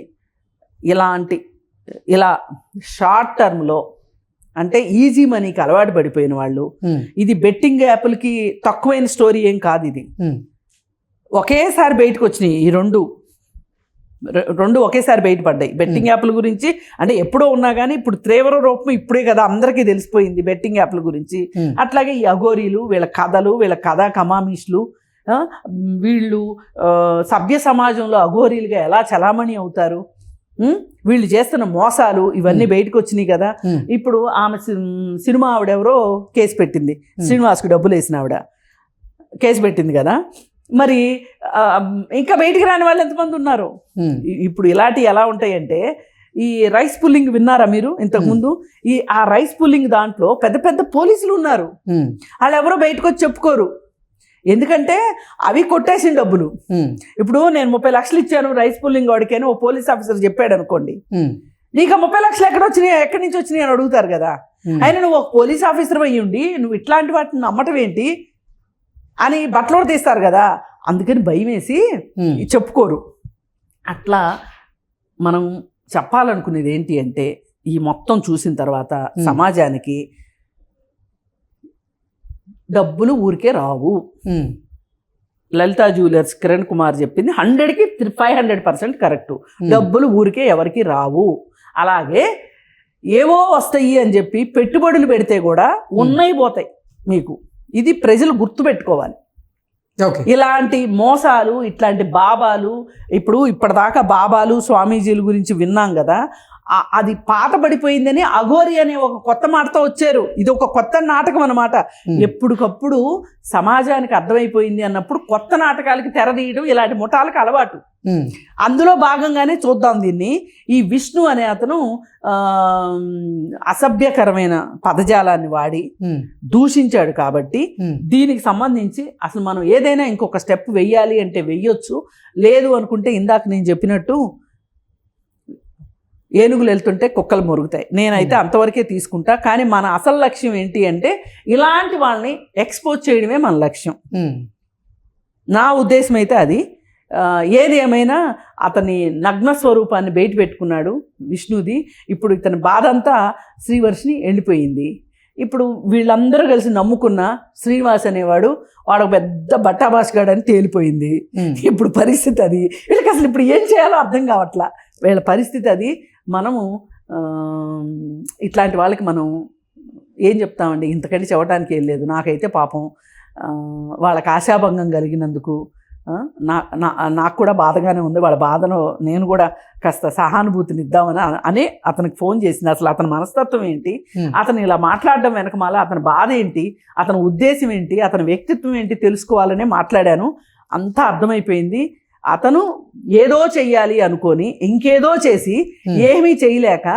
ఇలా షార్ట్ టర్మ్లో అంటే ఈజీ మనీకి అలవాటు పడిపోయిన వాళ్ళు, ఇది బెట్టింగ్ యాప్లకి తక్కువైన స్టోరీ ఏం కాదు. ఇది ఒకేసారి బయటకు వచ్చినాయి. ఈ రెండు ఒకేసారి బయటపడ్డాయి. బెట్టింగ్ యాప్ల గురించి అంటే ఎప్పుడో ఉన్నా కానీ ఇప్పుడు తీవ్ర రూపం ఇప్పుడే కదా అందరికీ తెలిసిపోయింది బెట్టింగ్ యాప్ల గురించి. అట్లాగే ఈ అఘోరీలు, వీళ్ళ కథలు, వీళ్ళ కథా కమామీష్లు, వీళ్ళు సభ్య సమాజంలో అఘోరీలుగా ఎలా చలామణి అవుతారు, వీళ్ళు చేస్తున్న మోసాలు ఇవన్నీ బయటకు వచ్చినాయి కదా. ఇప్పుడు ఆమె సినిమా ఆవిడెవరో కేసు పెట్టింది, శ్రీనివాస్కి డబ్బులు వేసిన ఆవిడ కేసు పెట్టింది కదా. మరి ఇంకా బయటికి రాని వాళ్ళు ఎంతమంది ఉన్నారు? ఇప్పుడు ఇలాంటివి ఎలా ఉంటాయంటే, ఈ రైస్ పుల్లింగ్ విన్నారా మీరు ఇంతకుముందు? ఆ రైస్ పుల్లింగ్ దాంట్లో పెద్ద పెద్ద పోలీసులు ఉన్నారు. వాళ్ళు ఎవరో బయటకు వచ్చి చెప్పుకోరు, ఎందుకంటే అవి కొట్టేసిన డబ్బులు. ఇప్పుడు నేను 30 లక్షలు ఇచ్చాను రైస్ పుల్లింగ్ వాడికి అని ఓ పోలీస్ ఆఫీసర్ చెప్పాడు అనుకోండి, నీకు 30 లక్షలు ఎక్కడి నుంచి వచ్చినాయి అని అడుగుతారు కదా. అయినా నువ్వు ఒక పోలీస్ ఆఫీసర్ అయ్యి ఉండి నువ్వు ఇట్లాంటి వాటిని నమ్మటం ఏంటి అని బట్టలు తీస్తారు కదా. అందుకని భయం వేసి చెప్పుకోరు. అట్లా మనం చెప్పాలనుకునేది ఏంటి అంటే, ఈ మొత్తం చూసిన తర్వాత సమాజానికి డబ్బులు ఊరికే రావు. లలితా జ్యువెలర్స్ కిరణ్ కుమార్ చెప్పింది 100కి 500% కరెక్టు. డబ్బులు ఊరికే ఎవరికి రావు. అలాగే ఏవో వస్తాయి అని చెప్పి పెట్టుబడులు పెడితే కూడా ఉన్నాయి పోతాయి మీకు. ఇది ప్రజలు గుర్తుపెట్టుకోవాలి. ఇలాంటి మోసాలు, ఇట్లాంటి బాబాలు, ఇప్పటిదాకా బాబాలు స్వామీజీల గురించి విన్నాం కదా, అది పాత పడిపోయిందని అఘోరి అనే ఒక కొత్త మాటతో వచ్చారు. ఇది ఒక కొత్త నాటకం అన్నమాట. ఎప్పటికప్పుడు సమాజానికి అర్థమైపోయింది అన్నప్పుడు కొత్త నాటకాలకి తెరదీయడం ఇలాంటి ముఠాలకు అలవాటు. అందులో భాగంగానే చూద్దాం దీన్ని. ఈ విష్ణు అనే అతను అసభ్యకరమైన పదజాలాన్ని వాడి దూషించాడు కాబట్టి దీనికి సంబంధించి అసలు మనం ఏదైనా ఇంకొక స్టెప్ వెయ్యాలి అంటే వెయ్యొచ్చు. లేదు అనుకుంటే ఇందాక నేను చెప్పినట్టు ఏనుగులు వెళ్తుంటే కుక్కలు మురుగుతాయి. నేనైతే అంతవరకే తీసుకుంటా. కానీ మన అసలు లక్ష్యం ఏంటి అంటే ఇలాంటి వాళ్ళని ఎక్స్పోజ్ చేయడమే మన లక్ష్యం. నా ఉద్దేశం అయితే అది. ఏది ఏమైనా అతని నగ్న స్వరూపాన్ని బయట పెట్టుకున్నాడు విష్ణుది. ఇప్పుడు ఇతని బాధ అంతా శ్రీవర్షిని వెళ్ళిపోయింది. ఇప్పుడు వీళ్ళందరూ కలిసి నమ్ముకున్న శ్రీనివాస్ అనేవాడు వాడు పెద్ద బట్టాబాష్గాడు అని తేలిపోయింది. ఇప్పుడు పరిస్థితి అది. వీళ్ళకి అసలు ఇప్పుడు ఏం చేయాలో అర్థం కావట్లా. వీళ్ళ పరిస్థితి అది. మనము ఇట్లాంటి వాళ్ళకి మనం ఏం చెప్తామండి? ఇంతకంటే చెప్పడానికి ఏం లేదు. నాకైతే పాపం వాళ్ళకి ఆశాభంగం కలిగినందుకు నాకు కూడా బాధగానే ఉంది. వాళ్ళ బాధలో నేను కూడా కాస్త సహానుభూతిని ఇద్దామని అతనికి ఫోన్ చేసింది. అసలు అతని మనస్తత్వం ఏంటి, అతను ఇలా మాట్లాడడం వెనకమాల అతని బాధ ఏంటి, అతని ఉద్దేశం ఏంటి, అతని వ్యక్తిత్వం ఏంటి తెలుసుకోవాలనే మాట్లాడాను. అంతా అర్థమైపోయింది. అతను ఏదో చెయ్యాలి అనుకొని ఇంకేదో చేసి ఏమీ చేయలేక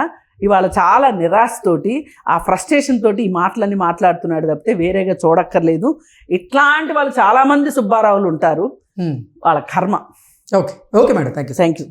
ఇవాళ చాలా నిరాశతోటి ఆ ఫ్రస్ట్రేషన్ తోటి ఈ మాటలన్నీ మాట్లాడుతున్నాడు తప్పితే వేరేగా చూడక్కర్లేదు. ఇట్లాంటి వాళ్ళు చాలామంది సుబ్బారావులు ఉంటారు, వాళ్ళ కర్మ. Okay okay madam, thank you.